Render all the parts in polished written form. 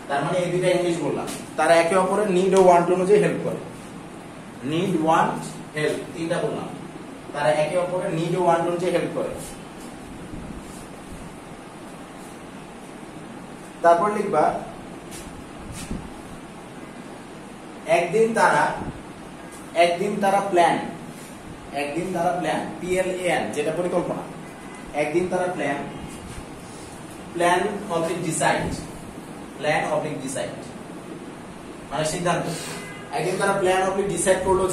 তার মানে এই দুইটা ইংলিশ বললাম, তারা একে অপরের নিড ও ওয়ান্ট অনুযায়ী হেল্প করে। নিড, ওয়ান্ট, হেল্প, তিনটা বললাম। তারা একে অপরের নিড ও ওয়ান্ট অনুযায়ী হেল্প করে। তারপর লিখবা একদিন তারা প্ল্যান, PLAN, যেটা পরিকল্পনা। একদিন তারা প্ল্যান অবলিক ডিসাইড, মানে সিদ্ধান্ত। একদিন তারা প্ল্যান অবলিক ডিসাইড করলো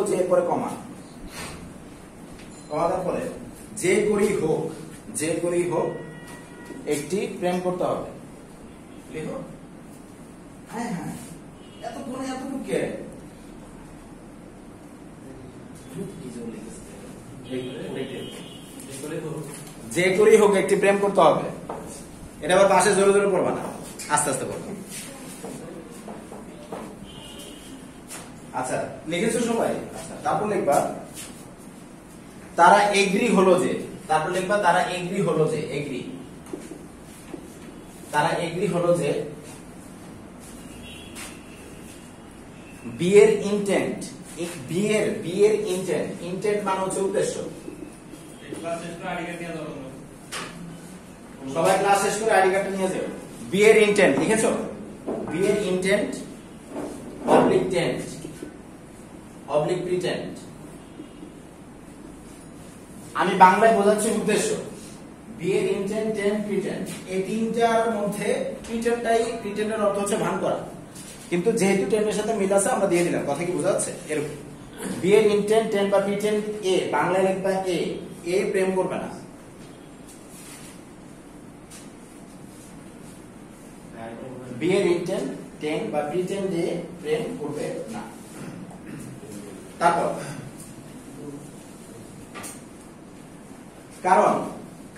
যে এরপরে কমা তারপরে যে করেই হোক একটি প্রেম করতে হবে। লিখো। হ্যাঁ, এতক্ষণে এতটুকু কে যে করেই হোক একটি প্রেম করতে হবে। এটা আবার পাশে জোরে জোরে পড়বা না, আস্তে আস্তে পড়বা। আচ্ছা, লিখেছো সবাই? আচ্ছা, তারপর লিখবা তারা এগ্রি হলো যে, বিয়ের ইন্টেন্ট, ইন্টেন্ট মানে হচ্ছে উদ্দেশ্য। সবাই ক্লাস শেষ করে আইডি কার্ডটা নিয়ে যাও। বিয়ের ইন্টেন্ট লিখেছো? বিয়ের ইন্টেন্ট অবলিক প্রিটেন্ট। আমি বাংলায় বোঝাচ্ছি উদ্দেশ্য। বিয়ের ইন্টেন্ট, প্রিটেন্ট, এই তিনটার মধ্যে প্রিটেন্ডের অর্থ হচ্ছে ভান করা, কিন্তু যেহেতু টেন্ডের সাথে মিল আছে আমরা দিয়ে দিলাম। কথা কি বোঝা যাচ্ছে? এরকম বিয়ের ইন্টেন্ট বা প্রিটেন্ট বাংলায় লিখবা এ প্রেম করবে না। বিয়ের ইন্টেন্ট বা প্রিটেন্ট প্রেম করবে না। তারপর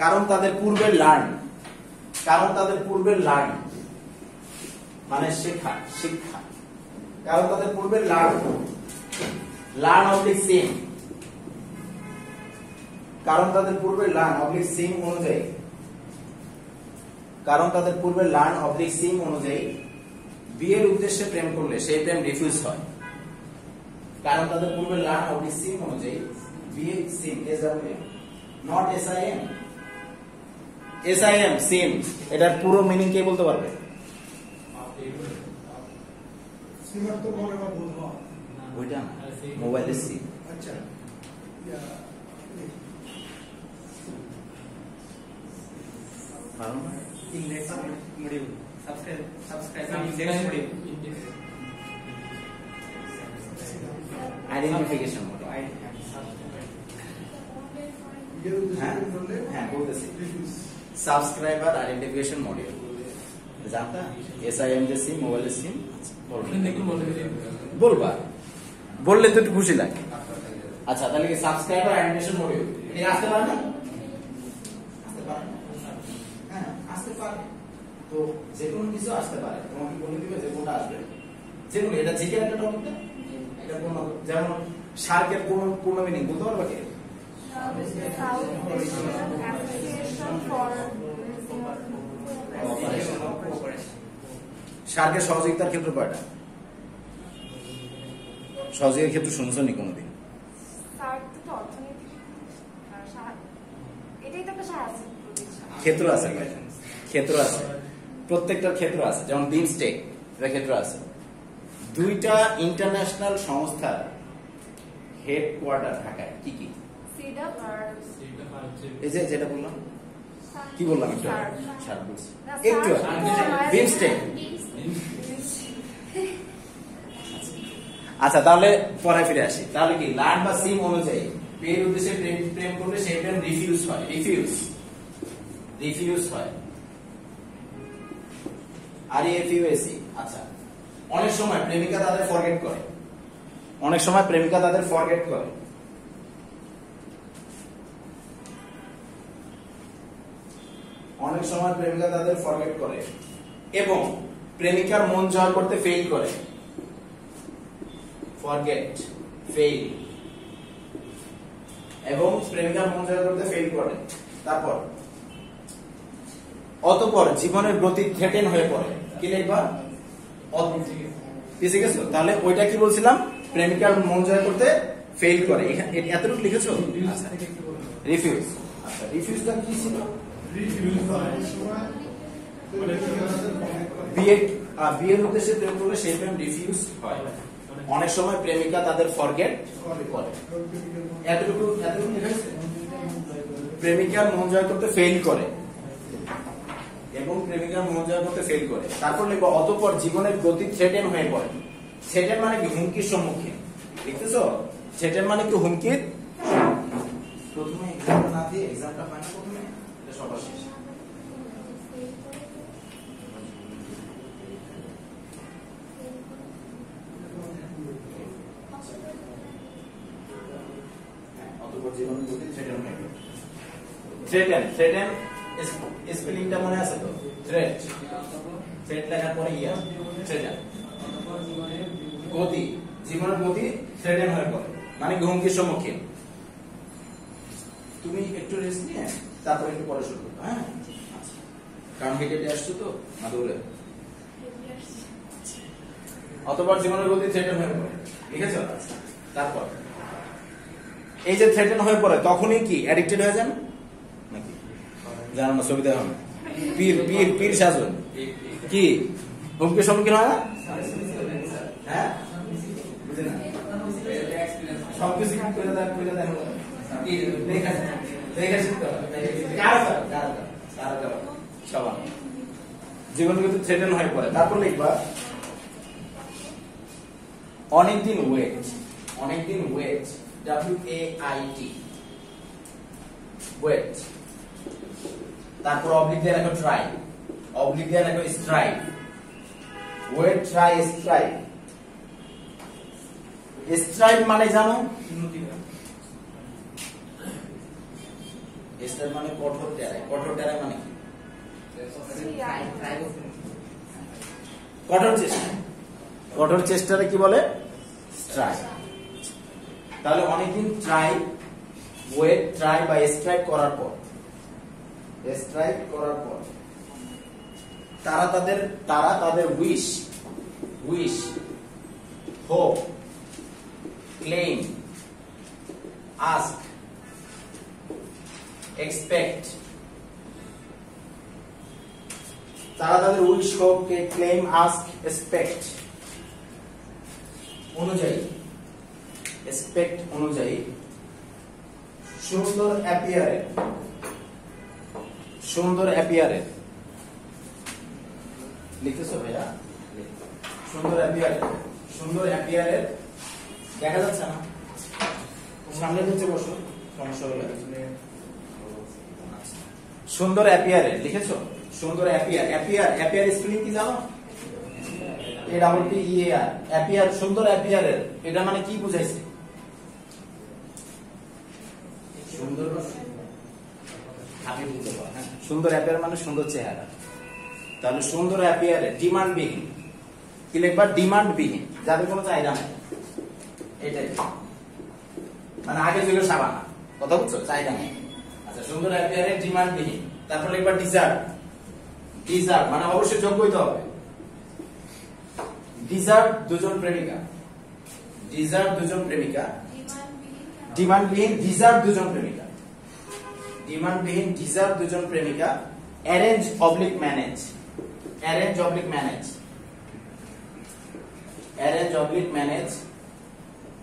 কারণ তাদের পূর্বের লার্ন, মানে শিক্ষা। কারণ তাদের পূর্বের লার্ন অবলিক সিম, অনুযায়ী বিয়ের উদ্দেশ্যে প্রেম করলে সেই প্রেম রিফিউজ হয়। কারণ তাদের পূর্বের লার্ন অবলিক সিম অনুযায়ী বিয়ে সিম, নট SIM, সিম। এটার পুরো মিনিং কে বলতে পারবে? ওইটা মোবাইলের সিম। আচ্ছা, আইডেন্টিফিকেশন মডিউল। হ্যাঁ বলতেছি, সাবস্ক্রাইবার আইডেন্টিফিকেশন মডিউল। জানতা SIM যে সিম, মোবাইলের সিম। বলবা, বললে তো একটু খুশি লাগে। আচ্ছা, তাহলে কি সাবস্ক্রাইবার আইডেন্টিফিকেশন মডিউল এটা আসতে পারে না? হ্যাঁ, আসতে পারে। তো যে কোনো কিছু আসতে পারে, তোমাকে বলে দিবে যে কোনটা আসবে। যেমন এটা জিকের একটা টপিক না, এটা কোন, যেমন শার্কের পূর্ণ মিনিং বলতে পারবা কি? শার্কের সহযোগিতার ক্ষেত্র কয়টা? সহযোগিতার ক্ষেত্র শুনছো নি কোনদিন? ক্ষেত্র আছে, প্রত্যেকটার ক্ষেত্র আছে। যেমন বিমস্টেক, এটা ক্ষেত্র আছে। দুইটা ইন্টারন্যাশনাল সংস্থার হেডকোয়ার্টার ঢাকায়। কি এই যে যেটা বললাম, কি বললাম? একটু বিমস্টেক। আচ্ছা, তাহলে পরে ফিরে আসি। তাহলে কি লার্ন বা সিম অনুযায়ী বিয়ের উদ্দেশ্যে প্রেম করলে সেই প্রেম রিফিউজ হয়। REFUSE। আচ্ছা, অনেক সময় প্রেমিকা তাদের ফরগেট করে। এবং প্রেমিকার মন জয় করতে ফেল করে। এবং প্রেমিকার মন জয় করতে ফেল করে। তারপর অতঃপর জীবনের গতি থ্রেটেন হয়ে পড়ে, কি লিখবা? পিছিয়ে গেছো? তাহলে ওইটা কি বলছিলাম? প্রেমিকার মন জয় করতে ফেল করে। এতটুকু লিখেছো? রিফিউজ। আচ্ছা, রিফিউজটা কি ছিল? বিয়ের উদ্দেশ্যে প্রেম করলে সেই প্রেম রিফিউজ হয়। অনেক সময় প্রেমিকা তাদের ফরগেট করে। এতটুকু লিখেছে? প্রেমিকার মন জয় করতে ফেল করে এবং প্রেমিকার মন জয় করতে ফেল করে। তারপর লিখবো অতঃপর জীবনের গতি থ্রেটেন হয়ে পড়ে। থ্রেটেন মানে কি? হুমকির সম্মুখীন। দেখতেছো? থ্রেটেন মানে কি? হুমকির। প্রথমে এক্সামটা না দিয়ে এক্সামটা হয় না প্রথমে, এটা সবার শেষ। অতঃপর জীবনের গতি থ্রেটেন হয়ে পড়ে। থ্রেটেন স্পেলিংটা মনে আছে তো? থ্রেট লেখার পরে ইয়া থ্রেটেন। গতি, জীবনের গতি থ্রেটেন হয়ে পড়ে মানে হুমকির সম্মুখীন। তুমি একটু রেস্ট নিয়ে তারপর একটু পরে শুরু করবে, হ্যাঁ? কারণ হেঁটে আসছো তো না দৌড়ে। অতঃপর জীবনের গতি থ্রেটেন হয়ে পড়ে, ঠিক আছে? তারপর এই যে থ্রেটেন হয়ে পড়ে তখনই কি অ্যাডিক্টেড হয়ে যান নাকি? জানো না, ছবি দেখা হবে। পীর শাসন কি হুমকির সম্মুখীন হয় না? হ্যাঁ, বুঝে না? সবকিছু করে দেন কি লেখা শিখতে হবে। সবার জীবন কিন্তু থ্রেটেন হয়ে পড়ে। তারপর লিখবা অনেকদিন ওয়েট। WAIT wait. তারপর অবলিক দিয়ে লেখো ট্রাই, অবলিক দিয়ে লেখো strive. Wait, try, strive. Strive মানে জানো? স্ট্রাইভ মানে কঠোর টেরাই। কঠোর টেরাই মানে কি? কঠোর চেষ্টা। কঠোর চেষ্টারে কি বলে? স্ট্রাইভ। তাহলে অনেকদিন ট্রাই, ওয়েট, ট্রাই বা স্ট্রাইভ করার পর তারা তাদের wish, hope, claim, ask, expect. তারা তাদের wish, hope, claim, ask, expect অনুযায়ী সুন্দর অ্যাপিয়ারের লিখতেছো ভাইয়া? সুন্দর অ্যাপিয়ারের দেখা যাচ্ছে না, সামনে নিচে বসো, সমস্যা হলে। সুন্দর অ্যাপিয়ারের লিখেছো? সুন্দর অ্যাপিয়ার স্পেলিং কি জানো? APPEAR appear. সুন্দর অ্যাপিয়ারের এটা মানে কি বুঝাইছে? সুন্দর অ্যাপিয়ার মানে সুন্দর চেহারা। তাহলে সুন্দর অ্যাপিয়ারের ডিমান্ড বিহীন, কি লিখবা? ডিমান্ড বিহীন, যাদের কোনো চাহিদা নেই। এটাই মানে আগে ছিল সাবানা, কথা বুঝছো? চাহিদা নেই। আচ্ছা, সুন্দর অ্যাপিয়ারের ডিমান্ড বিহীন। তারপর লিখবা ডিজার্ভ মানে অবশ্যই যোগ্য হইতে হবে। ডিজার্ভ দুজন প্রেমিকা। ডিমান্ডবিহীন ডিজার্ভ দুজন প্রেমিকা। Arrange oblique manage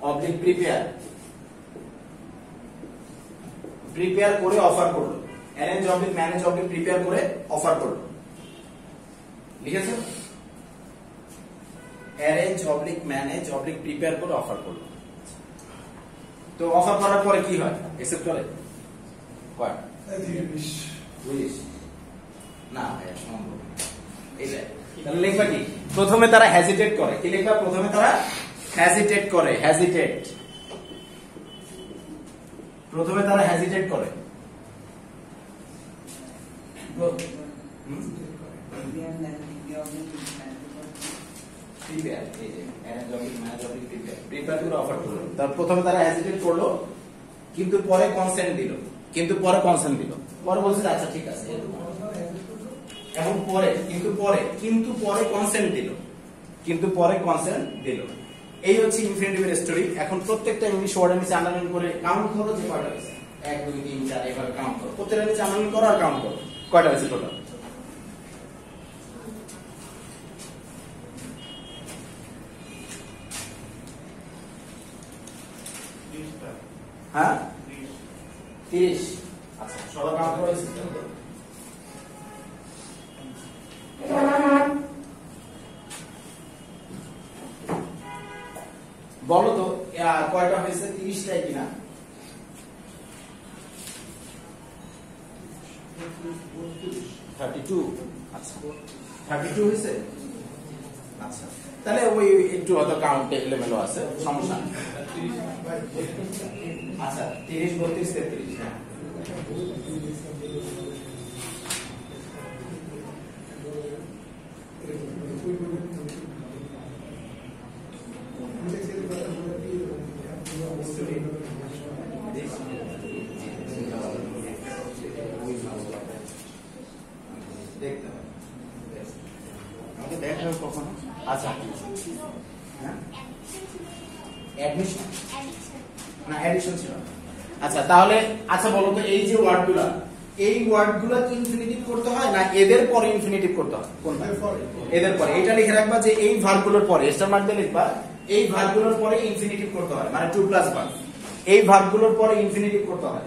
oblique prepare করে অফার করলো। Arrange oblique manage oblique prepare করে অফার করলো, লিখেছো? Arrange oblique manage oblique prepare করে অফার করলো। তো অফার করার পরে কি হয়? অ্যাকসেপ্ট করে? কয়? উইশ না ভাইয়া, সম্ভব এটাই। তাহলে লিখবা কি? প্রথমে তারা হেজিটেট করে। কি লিখবা? প্রথমে তারা হেজিটেট করে। প্রথমে তারা হেজিটেট করে। প্রথমে তারা হেজিটেট করলো কিন্তু পরে কনসেন্ট দিল। কিন্তু পরে কনসেন্ট দিল, পরে বলছে আচ্ছা ঠিক আছে, এবং পরে কনসেন্ট দিল, এই হচ্ছে ইনফিনিটিভের স্টোরি। এখন প্রত্যেকটা ইংলিশ ওয়ার্ডের নিচে আন্ডারলাইন করে কাউন্ট করো যে কয়টা হয়েছে, 1 2 3 4 এভাবে কাউন্ট করো, প্রত্যেকটা নিচে আন্ডারলাইন করো আর কাউন্ট করো কয়টা হয়েছে টোটাল। হ্যাঁ 30। আচ্ছা সবাই কাউন্ট করেছে? বলো তো কয়টা হয়েছে, 30টাই কিনা? 32। আচ্ছা 32 হয়েছে। আচ্ছা তাহলে ওই একটু হয়তো কাউন্টে এলোমেলো আছে, সমস্যা নেই। আচ্ছা 30 32 33। হ্যাঁ দেখতে হবে, আমাকে দেখা হবে কখনো। আচ্ছা অ্যাডমিশন না অ্যাডিশন ছিল। আচ্ছা তাহলে আচ্ছা বলো তো এই যে ওয়ার্ডগুলা, এই ওয়ার্ডগুলা কি ইনফিনিটিভ করতে হয় না এদের পরে ইনফিনিটিভ করতে হয়? কোনটা? এদের পরে। এটা লিখে রাখবা যে এই ভার্বগুলোর পরে স্টার মার্ক দিয়ে লিখবা, এই ভার্বগুলোর পরে ইনফিনিটিভ করতে হয়, মানে 2 প্লাস ভার্ব। এই ভার্বগুলোর পরে ইনফিনিটিভ করতে হয়,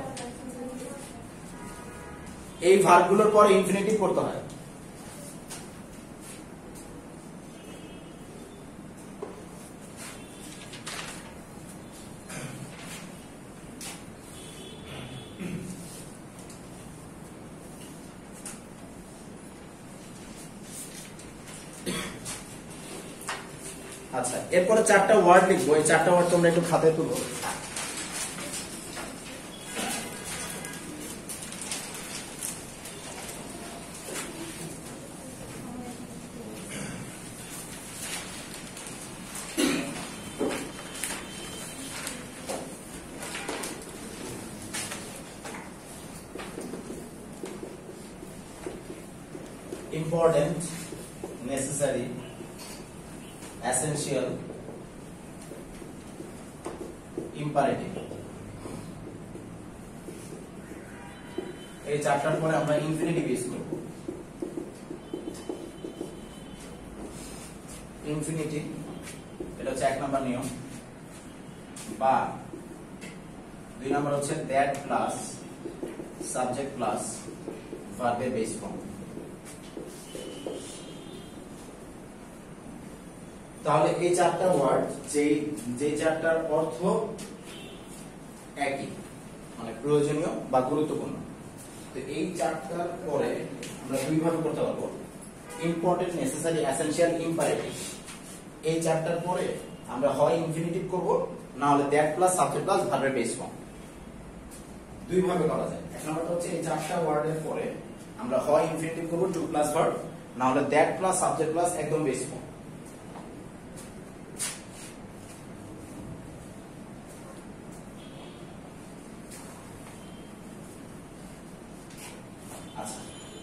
এই ভার্বগুলোর পরে ইনফিনিটিভ করতে হয়। আচ্ছা এরপরে 4টা ওয়ার্ড লিখবো, এই 4টা ওয়ার্ড তোমরা একটু খাতায় তুলো। Important, necessary, essential, imperative। এই 4টার পরে আমরা ইনফিনিটিভ ইউজ করব। ইনফিনিটিভ এটা হচ্ছে 1 নাম্বার নিয়ম, বা 2 নাম্বার হচ্ছে দ্যাট প্লাস সাবজেক্ট প্লাস ভার্বের বেস ফর্ম। তাহলে এই 4টা ওয়ার্ড যে 4টার অর্থ একই, মানে প্রয়োজনীয় বা গুরুত্বপূর্ণ, তো এই 4টার পরে আমরা 2 ভাবে করতে পারবো, ইম্পর্টেন্ট, নেসেসারি, এসেনশিয়াল, ইম্পারেটিভ। এই 4টার পরে আমরা হয় ইনফিনিটিভ করব, না হলে দ্যাট প্লাস সাবজেক্ট প্লাস ভার্বের বেস ফর্ম। 2 ভাবে করা যায়। এক নাম্বারটা হচ্ছে এই 4টা ওয়ার্ডের পরে আমরা হয় ইনফিনিটিভ করব 2 প্লাস ভার্ব, না হলে দ্যাট প্লাস সাবজেক্ট প্লাস একদম বেস ফর্ম।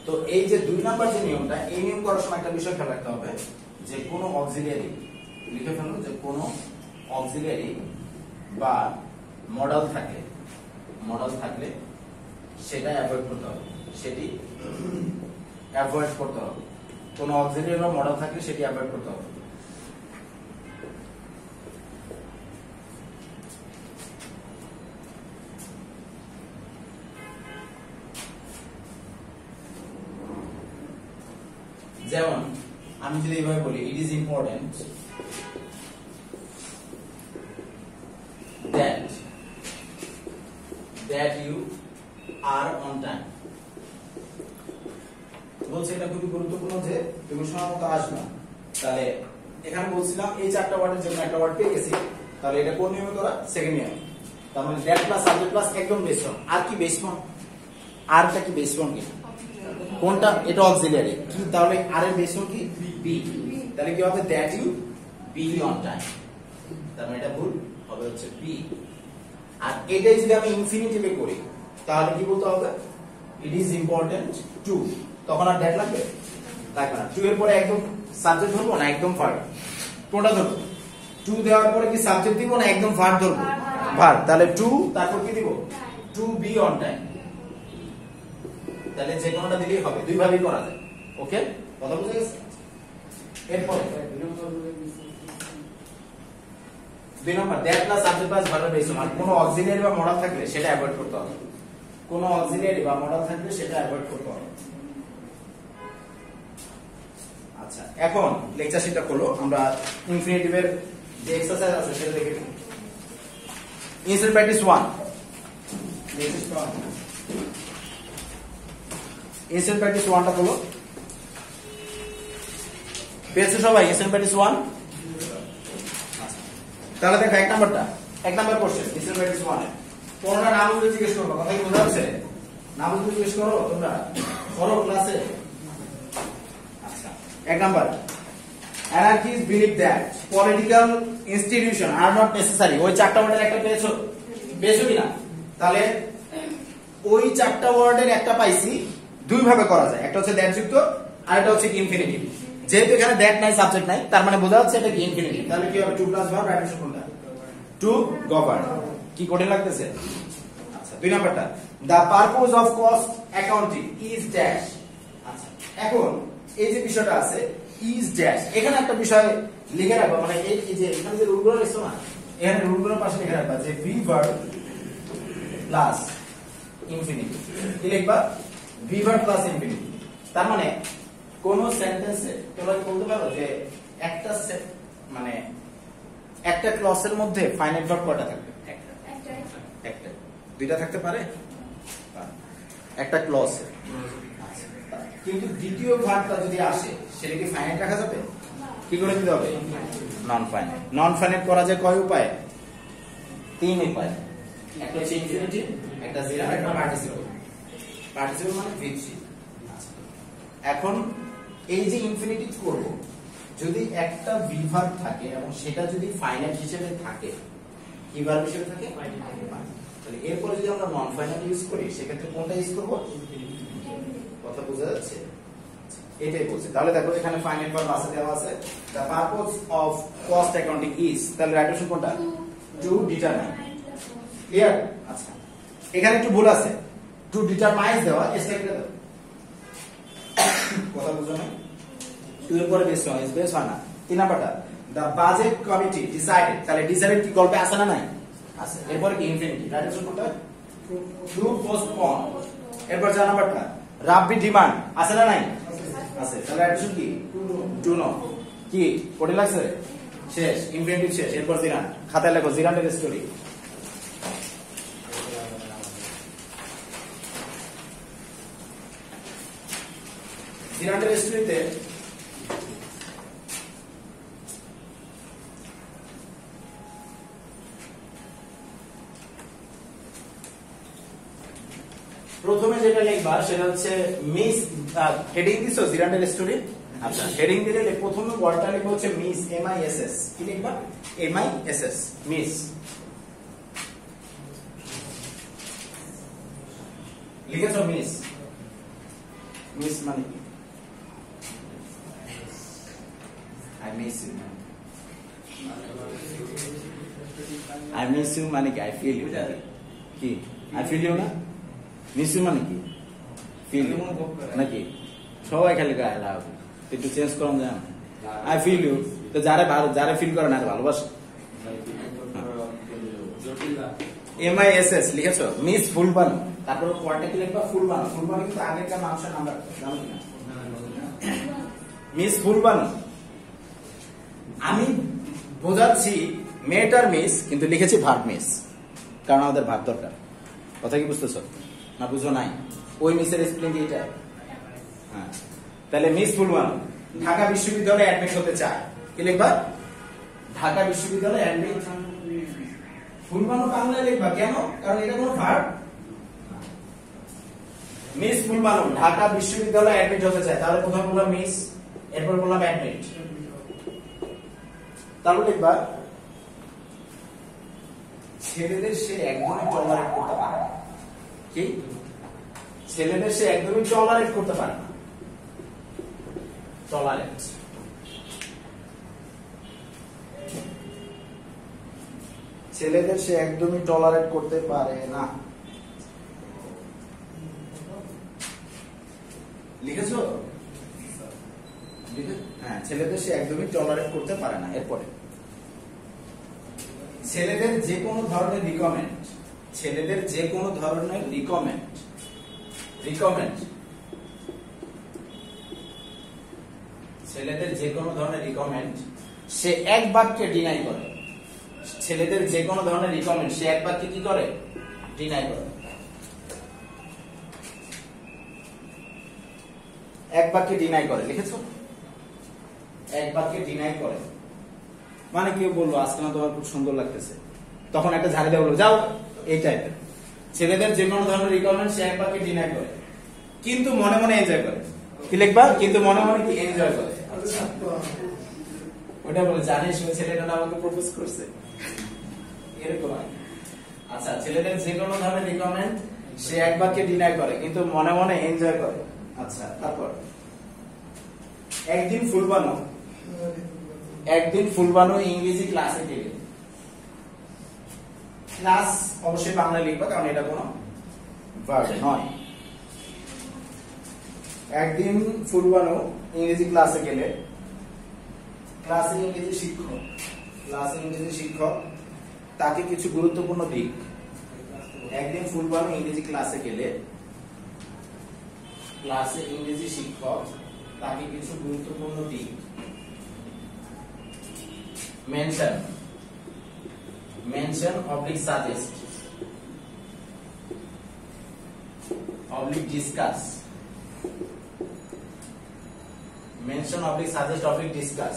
তো এই যে 2 নাম্বার যে নিয়মটা, এই নিয়ম করার সময় একটা বিষয় খেয়াল রাখতে হবে যে কোনো অক্সিলিয়ারি লিখে ফেলুন, যে কোনো অক্সিলিয়ারি বা মডেল থাকলে সেটা অ্যাভয়েড করতে হবে, কোনো অক্সিলিয়ারি বা মডেল থাকলে সেটি অ্যাভয়েড করতে হবে। যেমন আমি যদি এইভাবে বলি, it is important that you are on time. বলছে এটা খুবই গুরুত্বপূর্ণ যে তুমি সময় মতো আসবে। তাহলে এখানে বলছিলাম এই 4টা ওয়ার্ডের জন্য একটা ওয়ার্ড পেয়ে গেছি, তাহলে এটা কোন নিয়মে করা? সেকেন্ড নিয়ম। তার মানে দ্যাট প্লাস সাবজেক্ট প্লাস একদম বেস ফর্ম। আর কি বেস ফর্ম? আরটা কি বেস ফর্ম? কি কোনটা? এটা অক্সিলিয়ারি কি, তাহলে আর এর বেস ফর্ম কি? বি। তাহলে কি হবে? That you be on time. তার মানে এটা ভুল হবে, হচ্ছে বি। আর এটাই যদি আমি ইনফিনিটিভে করি, তাহলে কি বলতে হবে? ইট ইজ ইম্পর্টেন্ট টু। তখন আর দ্যাট লাগবে লাগবে না। টু এর পরে একদম সাবজেক্ট ধরবো না একদম ভার্ব? কোনটা ধরবো? টু দেওয়ার পরে কি সাবজেক্ট দিব না একদম ভার্ব ধরবো? ভার্ব। তাহলে টু তারপর কি দিব? To be on time. তাহলে যে কোনটা দিলেই হবে, দুই ভাবেই করা যায়। ওকে, কথা বুঝে গেছে? এরপরে 2 নম্বর, that plus subject plus verb base on. কোনো অক্সিলিয়ারি বা মডাল থাকলে সেটা অ্যাভয়েড করতে হবে। কোনো অক্সিলিয়ারি বা মডাল থাকলে সেটা অ্যাভয়েড করতে হবে। আচ্ছা, এখন লেকচার শিটটা খোলো, আমরা ইনফিনিটিভের যে এক্সারসাইজ আছে সেটা দেখে নিই। ইনস্ট্যান্ট প্র্যাকটিস 1, ইনস্ট্যান্ট প্র্যাকটিস 1টা খোলো। পেয়েছো সবাই ইনস্ট্যান্ট প্র্যাকটিস 1? তাহলে দেখো এক নাম্বার কোশ্চেন ইনস্ট্যান্ট প্র্যাকটিস 1 এর কোনটা নাম বলে জিজ্ঞেস করবো, কথা কি বোঝা যাচ্ছে? নাম বলে জিজ্ঞেস করো তোমরা, করো ক্লাসে। আচ্ছা, এক number, anarchists believe that political institutions are not necessary। ওই চারটা ওয়ার্ডের একটা পেয়েছো কিনা? তাহলে ওই চারটা ওয়ার্ডের একটা পাইছি, দুই ভাবে করা যায়। একটা হচ্ছে দ্যাট যুক্ত, আর একটা হচ্ছে ইনফিনিটিভ। যেহেতু এখানে দ্যাট নাই, সাবজেক্ট নাই, তার মানে বোঝা যাচ্ছে এটা কি ইনফিনিটিভ। তাহলে কি হবে? টু প্লাস ভার্ব, রাইট কোনটা? To govern. কি কঠিন লাগতেছে? আচ্ছা, 2 নাম্বারটা, the purpose of cost accounting is dash। আচ্ছা, এখন এই যে বিষয়টা আছে is dash, এখানে একটা বিষয় লিখে রাখবা, মানে এই যে এখানে যে রুলগুলো লিখছো না, এখানে রুলগুলোর পাশে লিখে রাখবা যে be verb প্লাস ইনফিনিটিভ। কি লিখবা? be verb plus infinitive. তার মানে কোন সেন্টেন্সে তোমরা বলতে পারো যে একটা মানে একটা ক্লজের মধ্যে ফাইনাইট ভার্ব কয়টা থাকবে? একটা। দুইটা থাকতে পারে একটা ক্লজে। কিন্তু দ্বিতীয় ভার্বটা যদি আসে সেটা কি ফাইনাইট রাখা যাবে? কি করে দিতে হবে? Non finite. নন ফাইনাইট করা যায় কয় উপায়? 3 উপায়। একটা হচ্ছে ইনফিনিটিভ, একটা জিরা, একটা পার্টিসিপল। পার্টিসিপল মানে ভিত্তি। এখন এই যে ইনফিনিটিভ করব, যদি একটা ভি ভার্ব থাকে এবং সেটা যদি ফাইনাইট হিসেবে থাকে, কি ভার্ব হিসেবে থাকে? তাহলে এরপরে যদি আমরা নন ফাইনাইট ইউজ করি, সেক্ষেত্রে কোনটা ইউজ করব? কথা বোঝা যাচ্ছে? এটাই বলছে। তাহলে দেখো এখানে ফাইনাইট ভার্ব আছে, দেওয়া আছে the purpose of cost accounting is, তাহলে রাইট অপশন কোনটা? To determine. ক্লিয়ার? আচ্ছা, এখানে একটু ভুল আছে, টু ডিটারমাইন দেওয়া, এসটা কেটে দাও। কথা বুঝো না? টু এর পরে বেস হয়, বেস হয় না। 3 নাম্বারটা, the budget committee decided, তাহলে ডিসাইডেড কি গল্পে আছে না নাই? আছে। এরপরে কি ইনফিনিটিভ, রাইট অপশন কোনটা? To postpone. এরপর 4 নাম্বারটা, রাব্বি ডিমান্ড আছে না নাই? আছে। তাহলে রাইট অপশন কি? To know. কি কঠিন লাগছে? শেষ, ইনফিনিটিভ শেষ। এরপর জিরান, খাতায় লেখো জিরানের স্টোরি। জিরানের স্টোরিতে প্রথমে যেটা লিখবা সেটা হচ্ছে মিস। হেডিং দিছো জিরানের স্টোরি? আচ্ছা, হেডিং দিলে প্রথমে ওয়ার্ডটা লিখবা হচ্ছে মিস, MISS। কি লিখবা? MISS, miss. লিখেছো মিস? মিস মানে কি? I miss you. I miss you মানে কি? I feel you. কি? I feel you না? মিস ইউ মানে কি? ফিল নাকি? সবাই খালি গায়ে লাভ, একটু চেঞ্জ করুন যায়। আই ফিল ইউ, তো যারা ফিল করে না ভালোবাসে। MISS লিখেছো? মিস ফুল বানো, তারপর পরটা কি লিখবা? ফুল বানো। ফুল বানো কিন্তু আগেরকার মানুষের নাম্বার জানো কিনা? মিস ফুল বানো। আমি বোঝাচ্ছি মেয়েটার মিস, কিন্তু লিখেছি ভার্ব মিস, কারণ আমাদের ভার্ব দরকার। কথা কি বুঝতেছো না? বুঝো নাই? ওই মিসের স্পেলিং এটা। হ্যাঁ, তাহলে মিস ফুলবানু ঢাকা বিশ্ববিদ্যালয়ে অ্যাডমিট হতে চায়। কি লিখবা? ঢাকা বিশ্ববিদ্যালয়ে অ্যাডমিট। ফুলবানু বাংলায় লিখবা কেন? কারণ এটা কোনো ভার্ব। মিস ফুলবানু ঢাকা বিশ্ববিদ্যালয়ে অ্যাডমিট হতে চায়, তাহলে প্রথমে বললাম মিস, এরপর বললাম অ্যাডমিট। তারপর লিখবা ছেলেদের সে একদমই টলারেট করতে পারে না। কি ছেলেদের সে একদমই টলারেট করতে পারে না, টলারেট। ছেলেদের সে একদমই টলারেট করতে পারে না, লিখেছো? হ্যাঁ, ছেলেদের সে একদমই টলারেট করতে পারে না। এরপরে ছেলেদের যে কোনো ধরনের রিকমেন্ড, ছেলেদের যে কোনো ধরনের রিকমেন্ড, রিকমেন্ড ছেলেদের যে কোনো ধরনের রিকমেন্ড সে এক বাক্যে ডিনাই করে। ছেলেদের যে কোনো ধরনের রিকমেন্ড সে এক বাক্যে কি করে? ডিনাই করে। এক বাক্যে ডিনাই করে, লিখেছো? এক বাক্যে ডিনাই করে মানে কেউ বললো আজকে না তোমার খুব সুন্দর লাগতেছে, তখন একটা ঝাড়ি দিয়ে বললো যাও, এই টাইপের। ছেলেদের যে কোনো ধরনের রিকমেন্ড সে এক বাক্যে ডিনাই করে, কিন্তু মনে মনে এনজয় করে। কি লিখবা? কিন্তু মনে মনে কি এনজয় করে। ওটা বলে জানিস ওই ছেলেটা আমাকে প্রপোজ করছে, এরকম। আচ্ছা, ছেলেদের যে কোনো ধরনের রিকমেন্ড সে এক বাক্যে ডিনাই করে, কিন্তু মনে মনে এনজয় করে। আচ্ছা, তারপর একদিন ফুলবানো, একদিন ফুলবানো ইংরেজি ক্লাসে গেলে। ক্লাস অবশ্যই বাংলা লিখবা, কারণ এটা কোনো ভার্ব নয়। একদিন ফুলবানো ইংরেজি ক্লাসে গেলে, ক্লাসে ইংরেজি শিক্ষক, ক্লাসে ইংরেজি শিক্ষক তাকে কিছু গুরুত্বপূর্ণ দিক। একদিন ফুলবানো ইংরেজি ক্লাসে গেলে, ক্লাসে ইংরেজি শিক্ষক তাকে কিছু গুরুত্বপূর্ণ দিক mention, mention oblique suggest oblique discuss, mention oblique suggest oblique discuss,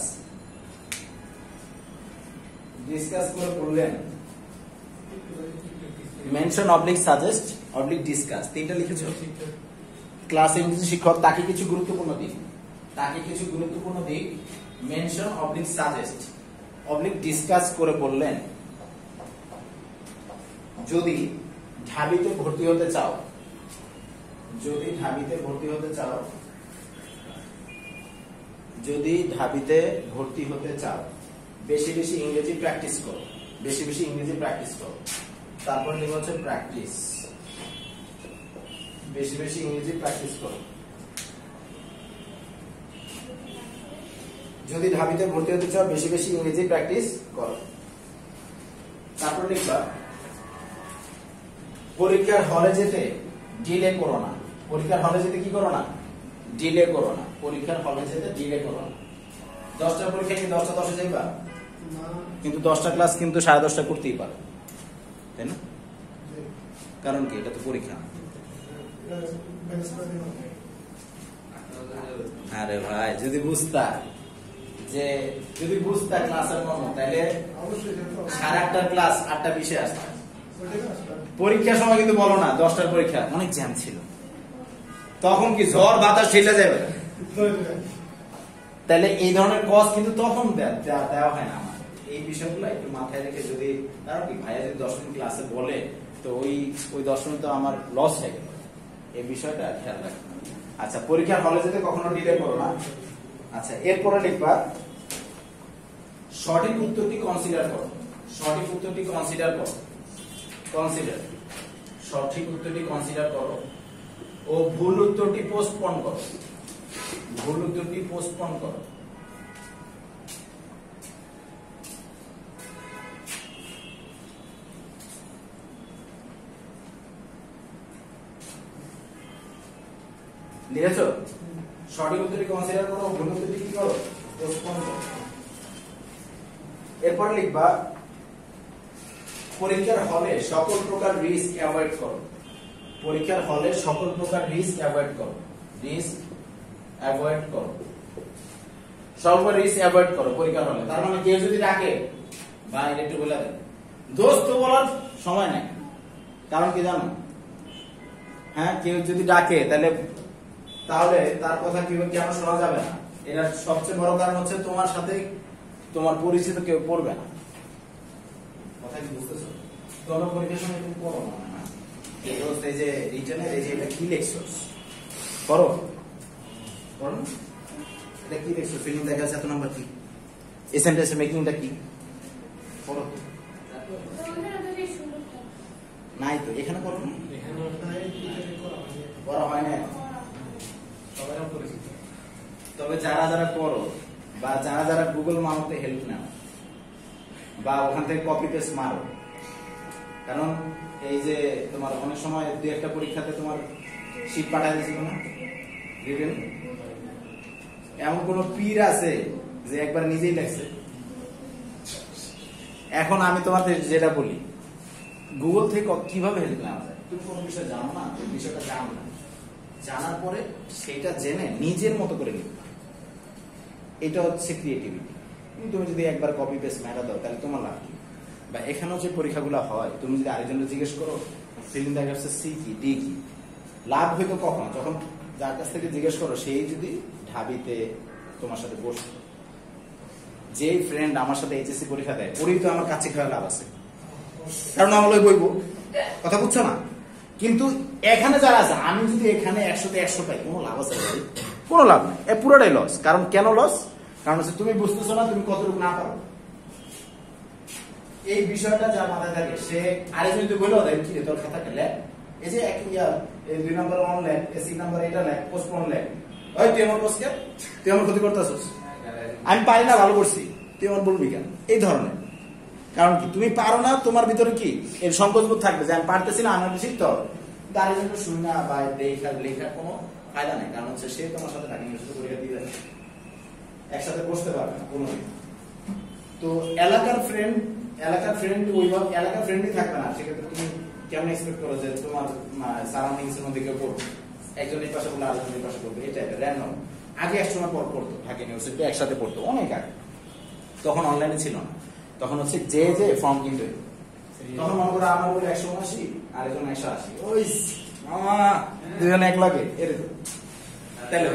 discuss করে বললেন। Mention oblique suggest oblique discuss, তিনটা লিখেছো? ক্লাস ইংরেজি শিক্ষক তাকে কিছু গুরুত্বপূর্ণ দিক, তাকে কিছু গুরুত্বপূর্ণ দিক mention oblique suggest oblique discuss করে বললেন, যদি ঢাবিতে ভর্তি হতে চাও, যদি ঢাবিতে ভর্তি হতে চাও, যদি ঢাবিতে ভর্তি হতে চাও বেশি বেশি ইংরেজি প্র্যাকটিস করো, বেশি বেশি ইংরেজি প্র্যাকটিস করো। তারপর লিখা হচ্ছে প্র্যাকটিস, বেশি বেশি ইংরেজি প্র্যাকটিস করো। যদি ঢাবিতে ভর্তি হতে চাও বেশি বেশি ইংরেজি প্র্যাকটিস করো। তারপর লিখবা পরীক্ষার হলে যেতে ডিলে করো না, পরীক্ষার হলে যেতে কি করো না? ডিলে করো না, পরীক্ষার হলে যেতে ডিলে করো না। 10টার পরীক্ষা কি 10টা 10-এ যাইবা? কিন্তু 10টা ক্লাস কিন্তু 10:30 করতেই পারো, তাই না? কারণ কি? এটা তো পরীক্ষা। আরে ভাই, যদি বুঝতা যে যদি বুঝতা ক্লাসের মর্ম, তাহলে 8:30টার ক্লাস 8:20-এ আসতা। পরীক্ষার সময় কিন্তু বলো না 10টার পরীক্ষা, অনেক জ্যাম ছিল, তখন কি ঝড় বাতাস ঠেলে যাবে। তাহলে এই ধরনের কজ কিন্তু তখন দেওয়া হয় না। আমার এই বিষয়গুলো একটু মাথায় রেখে, যদি কারণ কি ভাইয়া যদি 10 মিনিট ক্লাসে বলে তো ওই 10 মিনিট তো আমার লস হয়ে গেল, এই বিষয়টা খেয়াল রাখবে। আচ্ছা, পরীক্ষার হলে যেতে কখনো ডিলে করো না। আচ্ছা, এরপরে লিখবা সঠিক উত্তরটি কনসিডার করো, সঠিক উত্তরটি কনসিডার করো, কনসিডার, সঠিক উত্তরটি কনসিডার করো ও ভুল উত্তরটি পোস্টপোন করো, ভুল উত্তরটি পোস্টপোন করো। লিখেছো? সঠিক উত্তরটি কনসিডার করো, ভুল উত্তরটি কি করো? পোস্টপোন করো। এরপর লিখবা পরীক্ষার হলে সকল প্রকার রিস্ক অ্যাভয়েড করো, পরীক্ষার হলে সকল প্রকার রিস্ক অ্যাভয়েড করো, রিস্ক অ্যাভয়েড করো, সকল রিস্ক অ্যাভয়েড করো পরীক্ষার হলে। তার মানে কেউ যদি ডাকে, ভাই একটু বলে দেন, দোস্ত বলার সময় নেই। কারণ কি জানো? হ্যাঁ, কেউ যদি ডাকে তাহলে তার কথা কেন শোনা যাবে না। এর সবচেয়ে বড় কারণ হচ্ছে তোমার সাথে তোমার পরিচিত কেউ পড়বে না। কথা কি বুঝতেছো? তোমরা পরীক্ষার সময় তুমি পড়ো না, এই যে রিটেনের এই যে এটা কি লিখছো করো করো এটা কি লিখছো ফিলিং দেখা যাচ্ছে এত নাম্বার কি এই সেন্টেন্স মেকিংটা কি করো নাই তো এখানে করো না করা হয় না তবে যারা যারা করো বা যারা যারা গুগল মাউতে হেল্প নাও বা ওখান থেকে কপি পেস্ট মারো কারণ এই যে তোমার অনেক সময় দুই একটা পরীক্ষাতে তোমার শীট পাঠায় দিয়েছিল না রিটেন এমন কোন পীর আছে যে একবার নিজেই লেখছে এখন আমি তোমাদের যেটা বলি গুগল থেকে কিভাবে হেল্প নেওয়া যায় তুমি কোনো বিষয় জানো না ওই বিষয়টা জানো না জানার পরে সেটা জেনে নিজের মতো করে লিখবে এটা হচ্ছে ক্রিয়েটিভিটি তুমি যদি একবার কপি পেস্ট মেটা দাও তাহলে তোমার লাভ কি বা এখানেও যে পরীক্ষাগুলো হয় তুমি যদি আরেকজনকে জিজ্ঞেস করো ফিলিং দেখা যাচ্ছে সি কি ডি কি লাভ হইতো কখন যখন যার কাছ থেকে জিজ্ঞেস করো সেই যদি ঢাবিতে তোমার সাথে বসতো যে ফ্রেন্ড আমার সাথে এইচএসসি পরীক্ষা দেয় ওরই তো আমার কাছে খেলা লাভ আছে কারণ আমার ওই বইব কথা বুঝছো না কিন্তু এখানে যারা আছে আমি যদি এখানে 100তে 100 পাই কোনো লাভ আছে কোনো লাভ নেই পুরোটাই লস কারণ কেন লস কারণ হচ্ছে তুমি বুঝতেছো না তুমি কতটুকু না পারো এই বিষয়টা যার মাথায় থাকে সে আরেকজন যদি বললো কি রে তোর খাতা লেখ এই যে এক ইয়ার 2 নম্বর অনলাইন এসি নাম্বার এটা লেখ পোস্টপোন লেখ ওই তুই আমার পোস্টকে তুই আমার ক্ষতি করতেছিস আমি পারি না ভালো করছি তুই আমার বলবি কেন এই ধরনের কারণ কি তুমি পারো না তোমার ভিতরে কি এর সংকোচবোধ থাকবে যে আমি পারতেছি না আমার শিখতে হবে দাঁড়িয়ে জন্য শুনি না বা লেখার কোনো ফায়দা নেই কারণ হচ্ছে সে তোমার সাথে ঢাকা ইউনিভার্সিটি পরীক্ষা দিয়ে যাবে একসাথে বসতে পারবে না কোনো তো এলাকার ফ্রেন্ড ওইভাবে এলাকার ফ্রেন্ডই থাকবে না সেক্ষেত্রে তুমি কেমন এক্সপেক্ট করো যে তোমার সারাউন্ডিংস এর মধ্যে কেউ পড়বে একজন এই পাশে বলে আরেকজন এই পাশে পড়বে এটা র্যান্ডম আগে এক সময় পর পড়তো ঢাকা ইউনিভার্সিটি একসাথে পড়তো অনেক আগে তখন অনলাইনে ছিল না তখন হচ্ছে যে ফর্ম কিনবে তখন মনে করো আমার বলে 180 আরেকজন 180 ওই দুজন এক লাগে এরকম তাহলে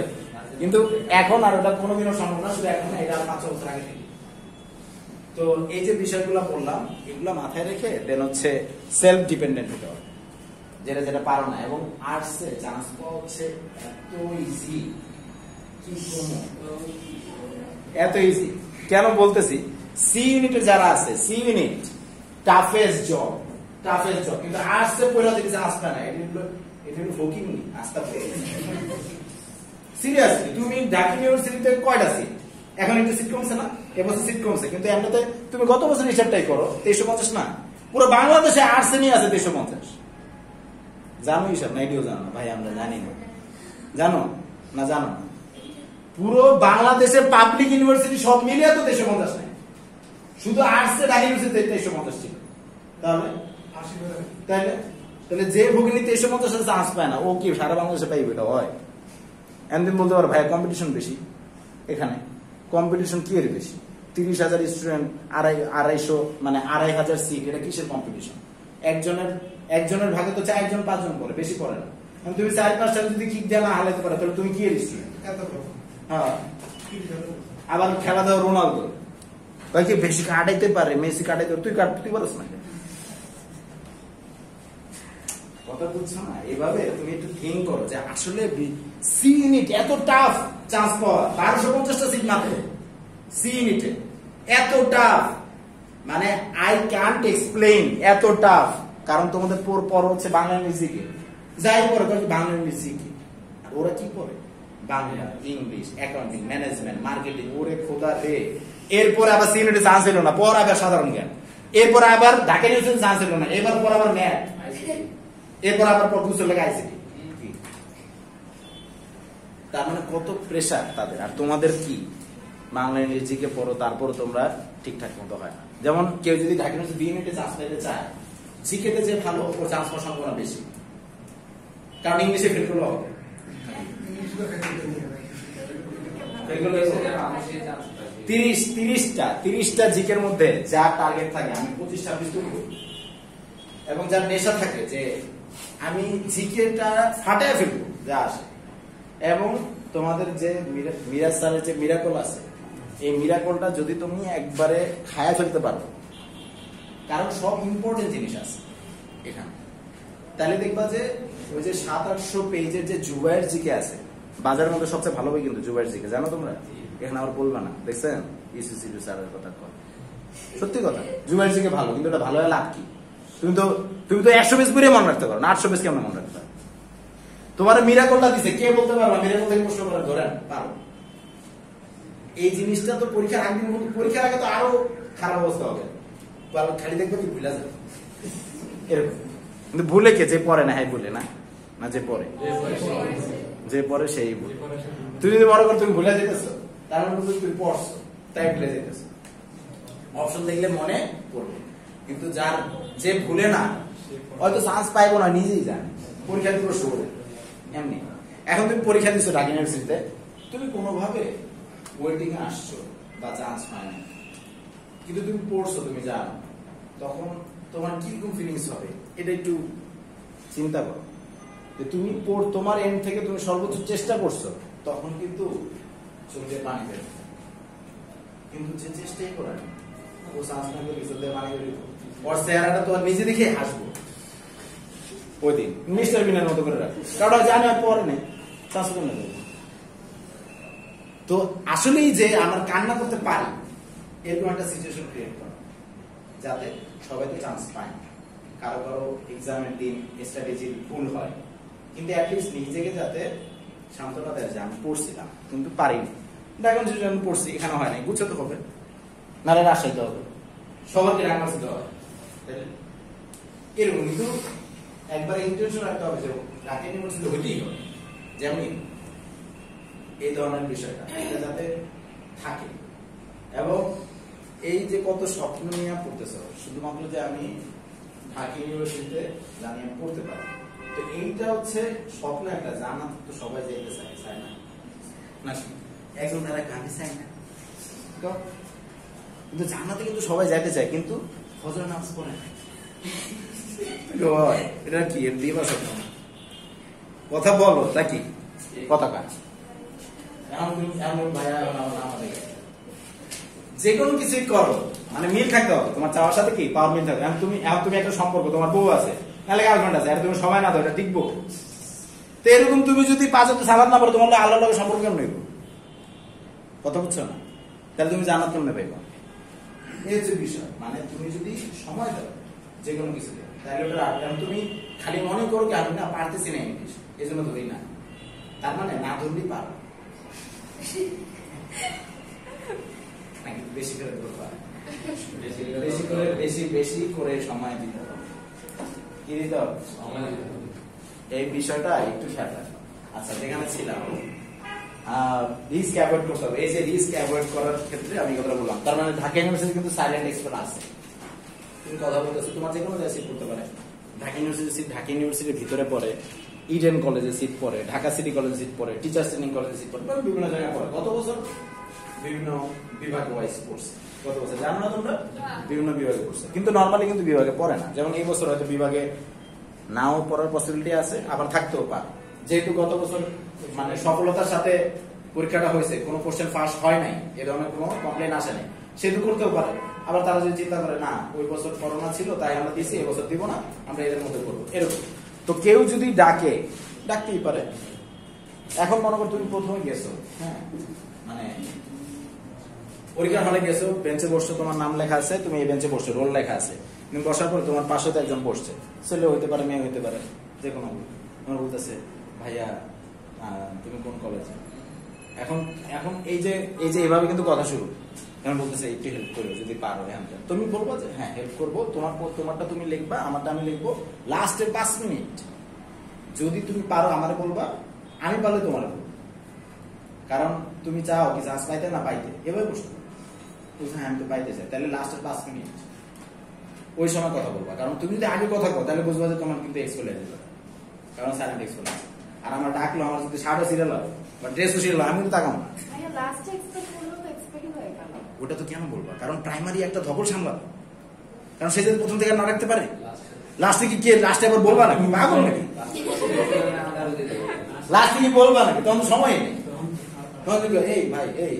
কিন্তু এখন আর ওটা কোনোদিনও সম্ভব না শুধু এখন এটা 5 বছর আগে থেকে তো এই যে বিষয়গুলো বললাম এগুলো মাথায় রেখে দেন হচ্ছে সেলফ ডিপেন্ডেন্ট হতে হবে যেটা যেটা পারো না এবং আর্টসে চান্স পাওয়া হচ্ছে এত ইজি কি এত ইজি কেন বলতেছি সি ইউনিটে যারা আছে সি ইউনিট টাফেস্ট জব কিন্তু আর্টসে পড়া যদি চান্স পায় না এটা ফকিং নি আস্তা সিরিয়াসলি তুমি ঢাকা ইউনিভার্সিটিতে কয়টা সিট এখন একটু সিট কমছে না এবছর সিট কমছে কিন্তু এমনিতে তুমি গত বছর হিসাবটাই করো 2350 না পুরো বাংলাদেশে আর্টসে নিয়ে আছে 2350 জানো হিসাব না এটিও জানো না ভাই আমরা জানি না জানো না জানো পুরো বাংলাদেশে পাবলিক ইউনিভার্সিটি সব মিলিয়ে তো 2350 নাই শুধু আর্টসে ঢাকা ইউনিভার্সিটিতে 2350 ছিল তাহলে যে ভগিনী 2350 চান্স পায় না ও কি সারা বাংলাদেশে পাইবে এটা হয় এমদিন বলতে পারো ভাই কম্পিটিশন বেশি এখানে কম্পিটিশন কি এর বেশি 30,000 স্টুডেন্ট 250 মানে 2500 সিট এটা কিসের কম্পিটিশন একজনের ভাগে তো 4 জন 5 জন পড়ে বেশি পড়ে না তুমি 4-5টা যদি কিক দেওয়া না হালাইতে পারো তাহলে তুমি কি এর স্টুডেন্ট হ্যাঁ আবার খেলা দাও রোনালদো ভাই কি বেশি কাটাইতে পারে মেসি কাটাইতে তুই কাটতে পারছ না কথা বুঝছো না এভাবে তুমি একটু থিঙ্ক করো যে আসলে সি ইউনিট এত টাফ চান্স পাওয়া 1250টা সিট মাত্র সি ইউনিটে এত টাফ মানে আই ক্যান্ট এক্সপ্লেইন এত টাফ কারণ তোমাদের পর হচ্ছে বাংলা মিউজিকে যাই পড়ে বাংলা মিউজিকে ওরা কি পড়ে Bangla English accounting management marketing ওরে খোদা রে এরপরে আবার সি ইউনিটে চান্স হলো না পর আবার সাধারণ জ্ঞান এরপর আবার ঢাকা ইউনিভার্সিটি চান্স হলো না এবার পর আবার ম্যাথ এরপর আবার প্রফেসর লেখা আইসিটি তার মানে কত প্রেসার তাদের আর তোমাদের কি বাংলা ইংরেজিকে পড়ো তারপর তোমরা ঠিকঠাক মতো হয় না যেমন কেউ যদি ঢাকা ইউনিভার্সিটি বি ইউনিটে চান্স পেতে চায় জিকেতে যে ভালো ওর চান্স পাওয়ার সম্ভাবনা বেশি কারণ ইংলিশে ফেল করলে হবে 30টা জিকের মধ্যে যা টার্গেট থাকে আমি 25-26 তুলব এবং যার নেশা থাকে যে আমি জিকেটা ফাটায় ফেলবো যা আসে এবং তোমাদের যে মিরাজ স্যারের যে মিরাকল আছে এই মিরাকলটা যদি তুমি একবারে খায়া ফেলতে পারো কারণ সব ইম্পর্টেন্ট জিনিস আছে এখানে তাহলে দেখবা যে ওই যে 700-800 পেজের যে জুবায়ের জিকে আছে, বাজারের মধ্যে সবচেয়ে ভালো বই কিন্তু জুবায়ের জিকে, জানো তোমরা? এখানে আবার বলবা না, দেখছেন ইসিসি স্যারের কথা কয়, সত্যি কথা। জুবায়ের জিকে ভালো, কিন্তু এটা ভালো হয়ে লাভ কি? তুমি তো 100 পেজ পড়ে মনে রাখতে পারো না, 800 পেজ কেমন মনে রাখতে পারো? তোমার মিরাকলটা দিছে, কে বলতে পারবা মিরাকল থেকে প্রশ্ন করে ধরেন পারো? এই জিনিসটা তো পরীক্ষার আগে, পরীক্ষার আগে তো আরো খারাপ অবস্থা হবে, খালি দেখবে কি ভুলে যাবে এরকম। কিন্তু ভুলে কে? যে পড়ে না, হ্যাঁ ভুলে না, না যে পড়ে, যে পড়ে সেই ভুলে। তুমি যদি মনে করো তুমি ভুলে যেতেছো, তার মানে তুমি পড়ছো তাই ভুলে যেতেছো। অপশন দেখলে মনে পড়বে, কিন্তু যার যে ভুলে না হয়তো চান্স পাইবো না, নিজেই জানে। পরীক্ষা দিয়ে প্রশ্ন করে এমনি। এখন তুমি পরীক্ষা দিচ্ছ ঢাকা ইউনিভার্সিটিতে, তুমি কোনোভাবে ওয়েটিং এ আসছো বা চান্স পাই না, কিন্তু তুমি পড়ছো, তুমি জানো, তখন তোমার কিরকম ফিলিংস হবে এটা একটু চিন্তা করো। যে তুমি তোমার এন্ড থেকে তুমি সর্বোচ্চ চেষ্টা করছো, তখন কিন্তু চোখে পানি বের, কিন্তু যে চেষ্টাই করে না, ও চান্স না করে চোখে পানি বের, ওর চেহারাটা তোমার নিজে দেখে হাসবো ওই দিন, মিস্টার বিনের মতো করে রাখবো, কারণ জানে আর পরে নেই চান্স করে না। তো আসলেই যে আমরা কান্না করতে পারি এরকম একটা সিচুয়েশন ক্রিয়েট করা, যাতে সবাই তো চান্স পায়, কারো কারো এক্সামের দিন স্ট্র্যাটেজি ভুল হয়, কিন্তু অ্যাটলিস্ট নিজেকে যাতে সান্ত্বনা দেয় যে আমি পড়ছিলাম কিন্তু পারিনি, এখন যদি আমি পড়ছি এখানে হয় নাই, গুছাতে হবে, নাহলে রাশাইতে হবে, সবাইকে রান্না দিতে হবে এরকম। কিন্তু একবার ইন্টেনশন রাখতে হবে যে রাতে ইউনিভার্সিটি হইতেই হবে, যেমন এই ধরনের বিষয়টা এটা যাতে থাকে। এবং এই যে কত স্বপ্ন নিয়ে পড়তেছ, শুধুমাত্র যে আমি ঢাকা ইউনিভার্সিটিতে জানি আমি পড়তে পারি, তো এইটা হচ্ছে স্বপ্ন একটা, জান্নাত তো সবাই যেতে চায়, চায় না? না একজন তারা গাড়ি চায় না, কিন্তু জান্নাতে কিন্তু সবাই যাইতে চায়, কিন্তু ফজর নামাজ পড়ে না। এটা কি দিয়ে বা স্বপ্ন? কথা বলো তা কি কথা কাজ। যে কোনো কিছুই করো মানে মিল থাকতে হবে, তোমার চাওয়ার সাথে কি পাওয়ার মিল থাকবে। তুমি একটা সম্পর্ক, তোমার বউ আছে, নাহলে গার্লফ্রেন্ড আছে, তুমি সময় না দাও, এটা টিকবো? তো এরকম তুমি যদি 5 ওয়াক্ত সালাত না পড়ো, তোমার আল্লাহর লগে সম্পর্ক কেমন হইব? কথা বুঝছো না? তাহলে তুমি জান্নাত কেমনে পাইবা? এই হচ্ছে বিষয়। মানে তুমি যদি সময় দাও যে কোনো কিছুতে, তাহলে ওটা রাখলাম। তুমি খালি মনে করো কি আমি না পারতেছি না ইংলিশ, এই জন্য ধরি না, তার মানে না ধরলেই পারো, বেশি করে ধরবা, বেশি করে সময় দিতে হবে। কি দিতে হবে? এই বিষয়টা একটু খেয়াল রাখো। আচ্ছা, যেখানে ছিলাম রিস্ক অ্যাভয়েড করতে হবে। এই যে রিস্ক অ্যাভয়েড করার ক্ষেত্রে আমি কথা বললাম, তার মানে ঢাকা ইউনিভার্সিটি কিন্তু সাইলেন্ট এক্সপার্ট আছে। তুমি কথা বলতেছো, তোমার যে কোনো জায়গায় সিট করতে পারে। ঢাকা ইউনিভার্সিটির ভিতরে পড়ে, ইডেন কলেজে সিট পড়ে, ঢাকা সিটি কলেজে সিট পড়ে, টিচার্স ট্রেনিং কলেজে সিট পড়ে, বিভিন্ন জায়গায় পড়ে। গত বছর বিভিন্ন বিভাগ ওয়াইজ পড়ছে, গত বছর জানো না তোমরা, বিভিন্ন বিভাগে পড়ছে, কিন্তু নর্মালি কিন্তু বিভাগে পড়ে না। যেমন এই বছর হয়তো বিভাগে নাও পড়ার পসিবিলিটি আছে, আবার থাকতেও পারে। যেহেতু গত বছর মানে সফলতার সাথে পরীক্ষাটা হয়েছে, কোনো কোশ্চেন ফাঁস হয় নাই, এ ধরনের কোনো কমপ্লেন আসে নাই, সেহেতু করতেও পারে। আবার তারা যদি চিন্তা করে না ওই বছর করোনা ছিল তাই আমরা দিছি, এবছর দিব না, আমরা এদের মধ্যে করবো, এরকম। তো কেউ যদি ডাকতেই পারে। এখন মনে করো তুমি প্রথমে গেছো, হ্যাঁ, মানে পরীক্ষার হলে গেছো, বেঞ্চে বসছো, তোমার নাম লেখা আছে, তুমি এই বেঞ্চে বসছো, রোল লেখা আছে। তুমি বসার পরে তোমার পাশে তো একজন বসছে, ছেলে হইতে পারে, মেয়ে হইতে পারে, যে কোনো। তোমার বলতেছে ভাইয়া তুমি কোন কলেজে? এখন এই যে এভাবে কিন্তু কথা শুরু। এখন বলতেছে একটু হেল্প করো যদি পারো। তুমি বলবো যে হ্যাঁ হেল্প করবো, তোমারটা তুমি লিখবা, আমারটা আমি লিখবো। লাস্টের 5 মিনিট যদি তুমি পারো আমারে বলবা, আমি পারলে তোমার বলবো। কারণ তুমি চাও কি চান্স পাইতে না পাইতে, এভাবে বসতে। হ্যাঁ আমি তো পাইতে চাই, তাহলে লাস্টের 5 মিনিট ওই সময় কথা বলবা। কারণ তুমি যদি আগে কথা বলো তাহলে বুঝবা যে তোমার কিন্তু এক্সপেল হয়ে যাবে, কারণ সাইলেন্ট এক্সপেল আছে। আর আমার ডাকলো, আমার যদি শার্টও সিরিয়াল হয় বা ড্রেসও সিরিয়াল হয়, আমি কিন্তু তাকাবো না। ওটা তো কেন বলবা? কারণ প্রাইমারি একটা ধকল সামলাবে, কারণ সে যদি প্রথম থেকে না রাখতে পারে, লাস্টে কি লাস্টে আবার বলবা নাকি? পাগল নাকি? লাস্টে কি বলবা নাকি? তখন তো সময় নেই। তখন এই ভাই এই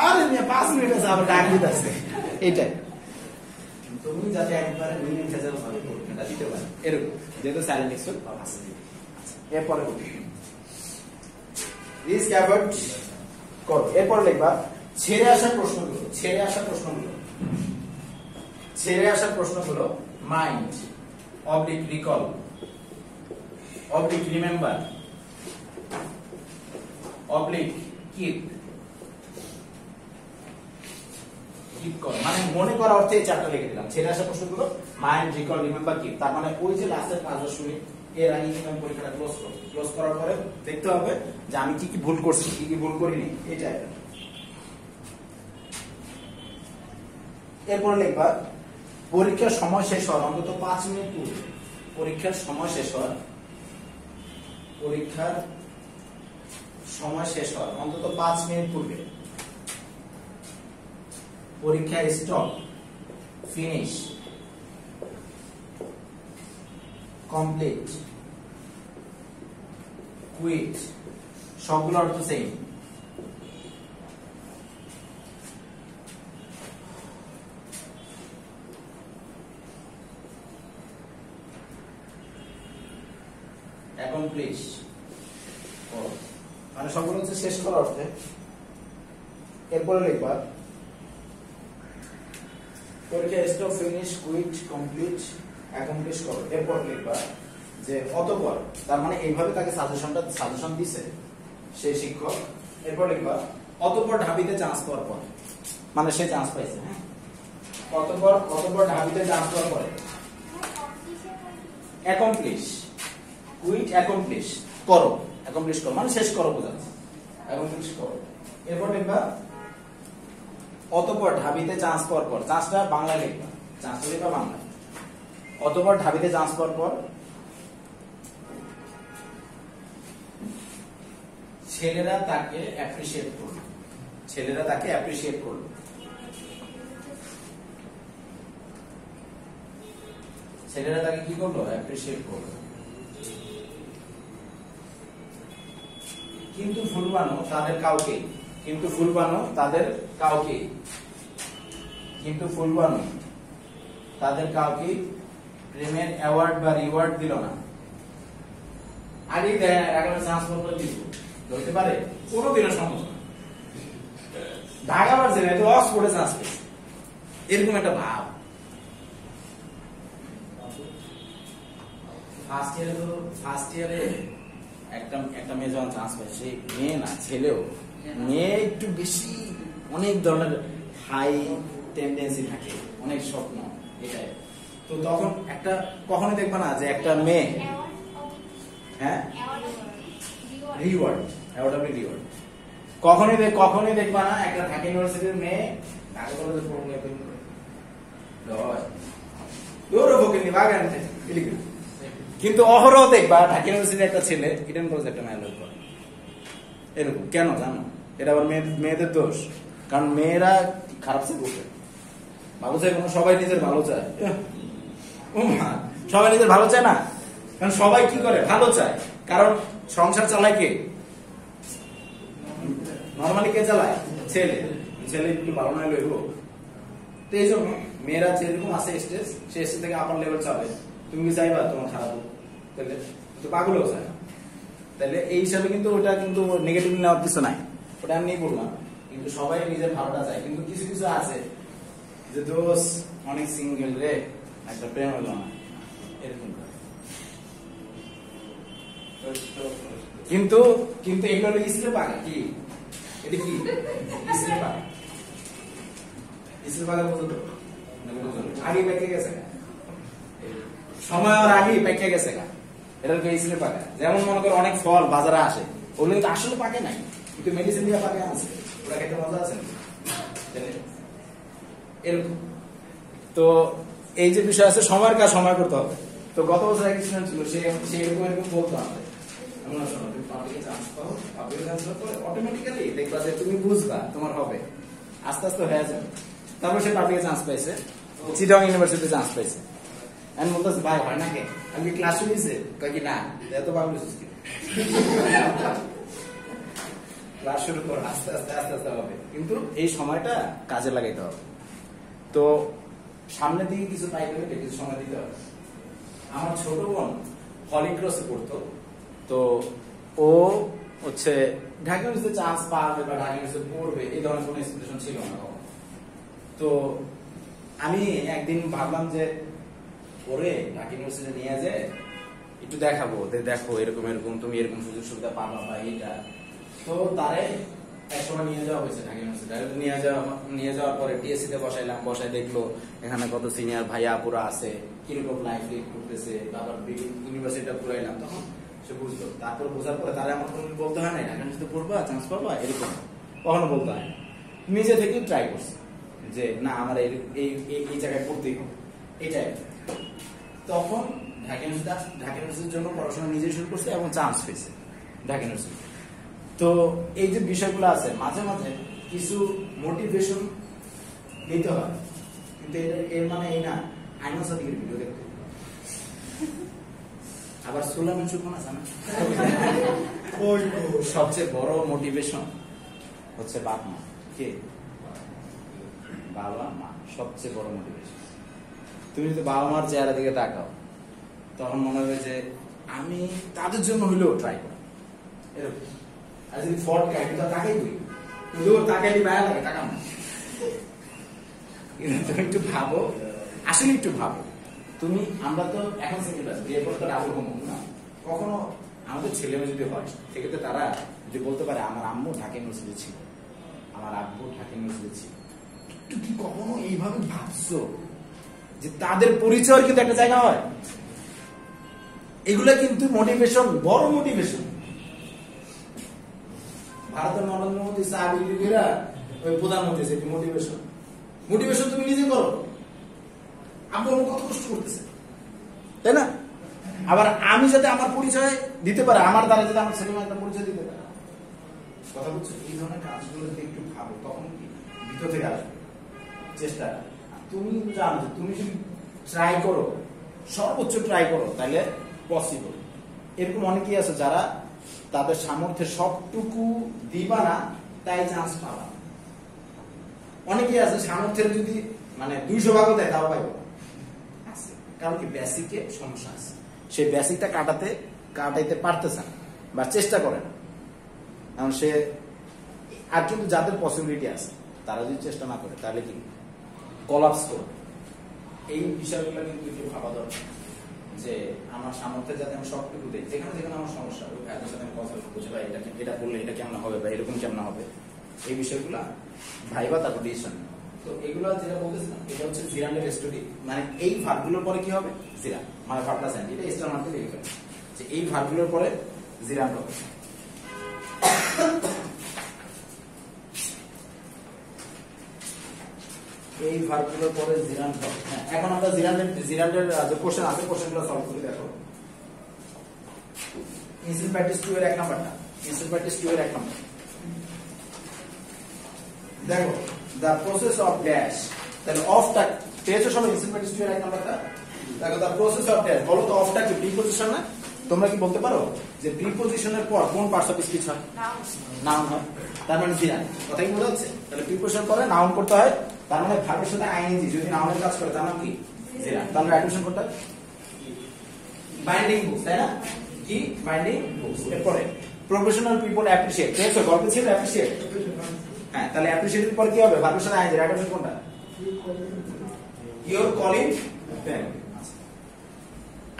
আরে 5 মিনিট আছে, আবার ডাক দিতে আছে। এইটাই তুমি যাতে একবারে মিনিট ভেজাল ভাবে করবে, দিতে পারে এরকম, যেহেতু সাইলেন্ট এক্সেল আছে। এরপরে করো, এরপরে লিখবা ছেড়ে আসা প্রশ্নগুলো, ছেড়ে আসা প্রশ্নগুলো, ছেড়ে আসা প্রশ্নগুলো mind oblique recall oblique remember oblique keep keep কর, মানে মনে করা অর্থে এই চারটা লিখে দিলাম। ছেড়ে আসা প্রশ্নগুলো মাইন্ড রিকল রিমেম্বার কিপ, তার মানে ওই যে লাস্টের 5-10 মিনিট এর আগে কিন্তু আমি পরীক্ষাটা ক্লোজ করব, ক্লোজ করার পরে দেখতে হবে যে আমি কি কি ভুল করছি, কি কি ভুল করিনি, এটা। এরপর লিখবা পরীক্ষার সময় শেষ হওয়ার অন্তত 5 মিনিট পূর্বে, পরীক্ষার সময় শেষ হওয়ার, পরীক্ষার সময় শেষ হওয়ার অন্তত 5 মিনিট পূর্বে পরীক্ষা স্টপ, ফিনিশ, কমপ্লিট, কুইট, সবগুলো অর্থ সেম। অ্যাকমপ্লিশ, মানে সবগুলো হচ্ছে শেষ করা অর্থে। এরপরে লিখবা পরীক্ষা stop, finish, quit, complete, accomplish করো। এরপর লিখবা যে অতঃপর, তার মানে এইভাবে তাকে সাজেশন দিছে সেই শিক্ষক। এরপর লিখবা অতঃপর ঢাবিতে চান্স পাওয়ার পর, মানে সে চান্স পাইছে। হ্যাঁ, অতঃপর ঢাবিতে চান্স পাওয়ার পরে অ্যাকমপ্লিশ, কুইট, অ্যাকমপ্লিশ করো, অ্যাকমপ্লিশ করো মানে শেষ করো বোঝাচ্ছে, অ্যাকমপ্লিশ করো। এরপর লিখবা অতঃপর ঢাবিতে চান্স পাওয়ার পর, চান্সটা বাংলায় লিখবা, চান্সটা লিখবা বাংলায়। অতঃপর ঢাবিতে চান্স পাওয়ার পর ছেলেরা তাকে অ্যাপ্রিশিয়েট করলো, ছেলেরা তাকে অ্যাপ্রিশিয়েট করলো। ছেলেরা তাকে কি করলো? অ্যাপ্রিশিয়েট করলো। কিন্তু ফুলবানো তাদের কাউকে, কিন্তু ফুলবানো তাদের কাউকে, কিন্তু ফুলবানো তাদের কাউকে প্রেমের অ্যাওয়ার্ড বা রিওয়ার্ড দিল না। আগে দেখ চান্স করে দিব, ধরতে পারে কোনোদিনও সম্ভব না। ঢাকা পারছে না, তো অক্সফোর্ডে চান্স পেয়েছে, এরকম একটা ভাব। ফার্স্ট ইয়ারে একটা মেয়ে যখন চান্স পায়, সেই মেয়ে না ছেলেও, মেয়ে একটু বেশি অনেক ধরনের হাই টেন্ডেন্সি থাকে, অনেক স্বপ্ন, এটাই তো। তখন একটা কখনোই দেখবে না যে একটা মেয়ে, হ্যাঁ রিওয়ার্ড, রিওয়ার্ড কখনোই দেখবা না একটা ঢাকা ইউনিভার্সিটির মেয়ে ঢাকা কলেজে পড়বে কিন্তু অহরহ দেখবা ঢাকা ইউনিভার্সিটির একটা ছেলে ইডেন কলেজে একটা মেয়ে লোক করে। এরকম কেন জানো? এটা আবার মেয়েদের দোষ, কারণ মেয়েরা খারাপ সে করবে, ভালো চায় কোনো, সবাই নিজের ভালো চায়। সবাই নিজের ভালো চায় না, কারণ সবাই কি করে? ভালো চায়। কারণ সংসার চালায় কে? নর্মালি কে চালায়? ছেলে। ছেলে একটু ভালো নয় লইব, তো এই জন্য মেয়েরা যেরকম আছে স্টেজ, সে স্টেজ থেকে আপার লেভেল চাবে। তুমি কি চাইবা তোমার খারাপ হোক? তাহলে তো পাগলও চায় না। তাহলে এই হিসাবে কিন্তু ওটা কিন্তু নেগেটিভ নেওয়ার কিছু নাই, ওটা আমি বললাম। কিন্তু সবাই নিজের ভালোটা চায়, কিন্তু কিছু কিছু আছে যে দোষ অনেক সিঙ্গেল রে, একটা প্রেম হলো না, এরকম কিন্তু কিন্তু এগুলো হলো ইসরে পাগা। কি এটা? কি ইসরে পাগা? ইসরে পাগা বলতো তো আগে পেকে গেছে, সময় আর আগে পেকে গেছে। এটা তো ইসরে পাগা। যেমন মনে করো অনেক ফল বাজারে আসে, ওগুলো কিন্তু আসলে পাকে নাই, কিন্তু মেডিসিন দিয়ে পাকে আছে, ওরা খেতে মজা আছে এরকম। তো এই যে বিষয় আছে, সময়ের কাজ সময় করতে হবে। তো গত বছর এক স্টুডেন্ট ছিল, সে এরকম এরকম বলতো আমাদের, অটোমেটিক্যালি দেখবা যে তুমি বুঝবা তোমার হবে, আস্তে আস্তে হয়ে যাবে। তারপর সে পাবলিকে চান্স পাইছে, চিটাগং ইউনিভার্সিটিতে চান্স পাইছে। আমি বলতেছি ভাই হয় না কে? আমি ক্লাস শুনেছে কি না, এত পাবলিক ক্লাস শুরু করো, আস্তে আস্তে আস্তে আস্তে হবে। কিন্তু এই সময়টা কাজে লাগাইতে হবে। তো সামনের দিকে কিছু পাইতে হলে কিছু সময় দিতে হবে। আমার ছোট বোন হলি ক্রসে পড়তো, তো ও হচ্ছে ঢাকা ইউনিভার্সিটিতে চান্স পাবে বা ঢাকা ইউনিভার্সিটিতে পড়বে এই ধরনের কোনো এক্সপেকটেশন ছিল না। তো আমি একদিন ভাবলাম যে ওরে ঢাকা ইউনিভার্সিটি নিয়ে যায় একটু দেখাবো, দেখো এরকম এরকম তুমি এরকম সুযোগ সুবিধা পাবা বা এইটা। তো তারে একসময় নিয়ে যাওয়া হয়েছে ঢাকা ইউনিভার্সিটি। নিয়ে যাওয়ার পরে টিএসসি তে বসাই দেখলো এখানে কত সিনিয়র ভাইয়া পুরা আছে, কিরকম লাইফ লিড করতেছে, আবার ইউনিভার্সিটিটা পুরাইলাম, তখন সে বুঝলো। তারপর বোঝার পরে তারা আমার কোনো বলতে হয় না ঢাকা ইউনিভার্সিটিতে পড়বা চান্স পাবা এরকম কখনো বলতে হয় না, নিজে থেকেই ট্রাই করছে যে না আমার এই জায়গায় পড়তেই হবে এটাই। তখন ঢাকা ইউনিভার্সিটির জন্য পড়াশোনা নিজে শুরু করছে এবং চান্স পেয়েছে ঢাকা ইউনিভার্সিটি। তো এই যে বিষয়গুলো আছে মাঝে মাঝে কিছু মোটিভেশন নিতে হয়, কিন্তু এর মানে এই না আইনও সার্টিফিকেট ভিডিও দেখতে আবার সোলার সুখন আছে না। সবচেয়ে বড় মোটিভেশন হচ্ছে বাবা মা। কে? বাবা মা সবচেয়ে বড় মোটিভেশন। তুমি যদি বাবা মার চেহারা দিকে তাকাও তখন মনে হবে যে আমি তাদের জন্য হইলেও ট্রাই করি এরকম। আর যদি ফর্ট গাড়ি তো তাকাই করি, কিন্তু ওর তাকাইলে মায়া লাগে, তাকাম না। তুমি একটু ভাবো, আসলে একটু ভাবো তুমি, আমরা তো এখন সেকেন্ড ক্লাস, বিয়ে করতে আবু কম না, কখনো আমাদের ছেলে মেয়ে যদি হয় সেক্ষেত্রে তারা যদি বলতে পারে আমার আম্মু ঢাকা ইউনিভার্সিটি ছিল, আমার আব্বু ঢাকা ইউনিভার্সিটি ছিল, একটু কি কখনো এইভাবে ভাবছো যে তাদের পরিচয়ের কিন্তু একটা জায়গা হয়? এগুলা কিন্তু মোটিভেশন, বড় মোটিভেশন। ভারতের নরেন্দ্র মোদী সাহাবিরা ওই প্রধানমন্ত্রী, যে মোটিভেশন। মোটিভেশন তুমি নিজে করো, আব্বু কত কষ্ট করতেছে, তাই না? আবার আমি যাতে আমার পরিচয় দিতে পারে, আমার দ্বারা যাতে আমার ছেলে একটা পরিচয় দিতে পারে, কথা বলছো, এই ধরনের কাজগুলো একটু ভাবো, তখন কি ভিতর থেকে আসবে চেষ্টা। তুমি জানো যে তুমি যদি ট্রাই করো, সর্বোচ্চ ট্রাই করো, তাহলে পসিবল। এরকম অনেকেই আছে যারা তাদের সামর্থ্যের সবটুকু দিবা না তাই চান্স পাবা। অনেকেই আছে সামর্থ্যের যদি মানে 200 ভাগও দেয় তাও পাইব, কারণ কি বেসিকে সমস্যা আছে, সেই বেসিকটা কাটাইতে পারতেছে না বা চেষ্টা করে না। কারণ সে আর কিন্তু যাদের পসিবিলিটি আছে তারা যদি চেষ্টা না করে তাহলে কি কলাপস করবে। এই বিষয়গুলো কিন্তু একটু ভাবা দরকার যে আমার সামর্থ্যে যাতে আমি সবটুকু দিই, যেখানে যেখানে আমার সমস্যা হবে ভাইদের সাথে আমি কথা বলবো, ভাই এটা করলে এটা কেমন হবে বা এরকম কেমন হবে, এই বিষয়গুলা ভাইবা তারপর ডিসিশন। তো এগুলো যেটা বলতেছিলাম এটা হচ্ছে জিরান্ডের স্টোরি, মানে এই ভার্বগুলোর পরে কি হবে? জিরান, মানে ভার্ব প্লাস এন্ড, এটা স্টার মার্কে লিখে ফেলে যে এই ভার্বগুলোর পরে জিরান্ড হবে। এই ভার্বগুলোর পরে জিরান্ড হবে। হ্যাঁ, এখন আমরা জিরান্ডের যে কোশ্চেন আছে কোশ্চেনগুলো সলভ করে দেখো। ইনস্ট্যান্ট প্র্যাকটিস 2 এর 1 নাম্বারটা, ইনস্ট্যান্ট প্র্যাকটিস 2 এর 1 নাম্বার দেখো, the process of dash, তাহলে অফটা পেয়েছো সবাই? ইনস্ট্যান্ট প্র্যাকটিস 2 এর 1 নাম্বারটা দেখো, the process of dash, বলো তো অফটা কি প্রিপজিশন না? তোমরা কি বলতে পারো যে প্রিপজিশনের পর কোন পার্টস অফ স্পিচ হয়? নাউন হয়, তার মানে জিরান, কথা কি বোঝা যাচ্ছে? তাহলে প্রিপজিশন পরে নাউন করতে হয়, তার মানে ভার্বের সাথে আইএনজি যদি নাউনের কাজ করে তার নাম কি? জিরান। তাহলে অ্যাডিশন করতে হয় বাইন্ডিং বুকস, তাই না? কি বাইন্ডিং বুকস। এরপরে প্রফেশনাল পিপল অ্যাপ্রিশিয়েট, পেয়েছো? গল্পে ছিল অ্যাপ্রিশিয়েট, হ্যাঁ, তাহলে অ্যাপ্রিশিয়েটের পর কি হবে? ভার্বের সাথে আইএনজি, রাইট অপশন কোনটা? Your calling them.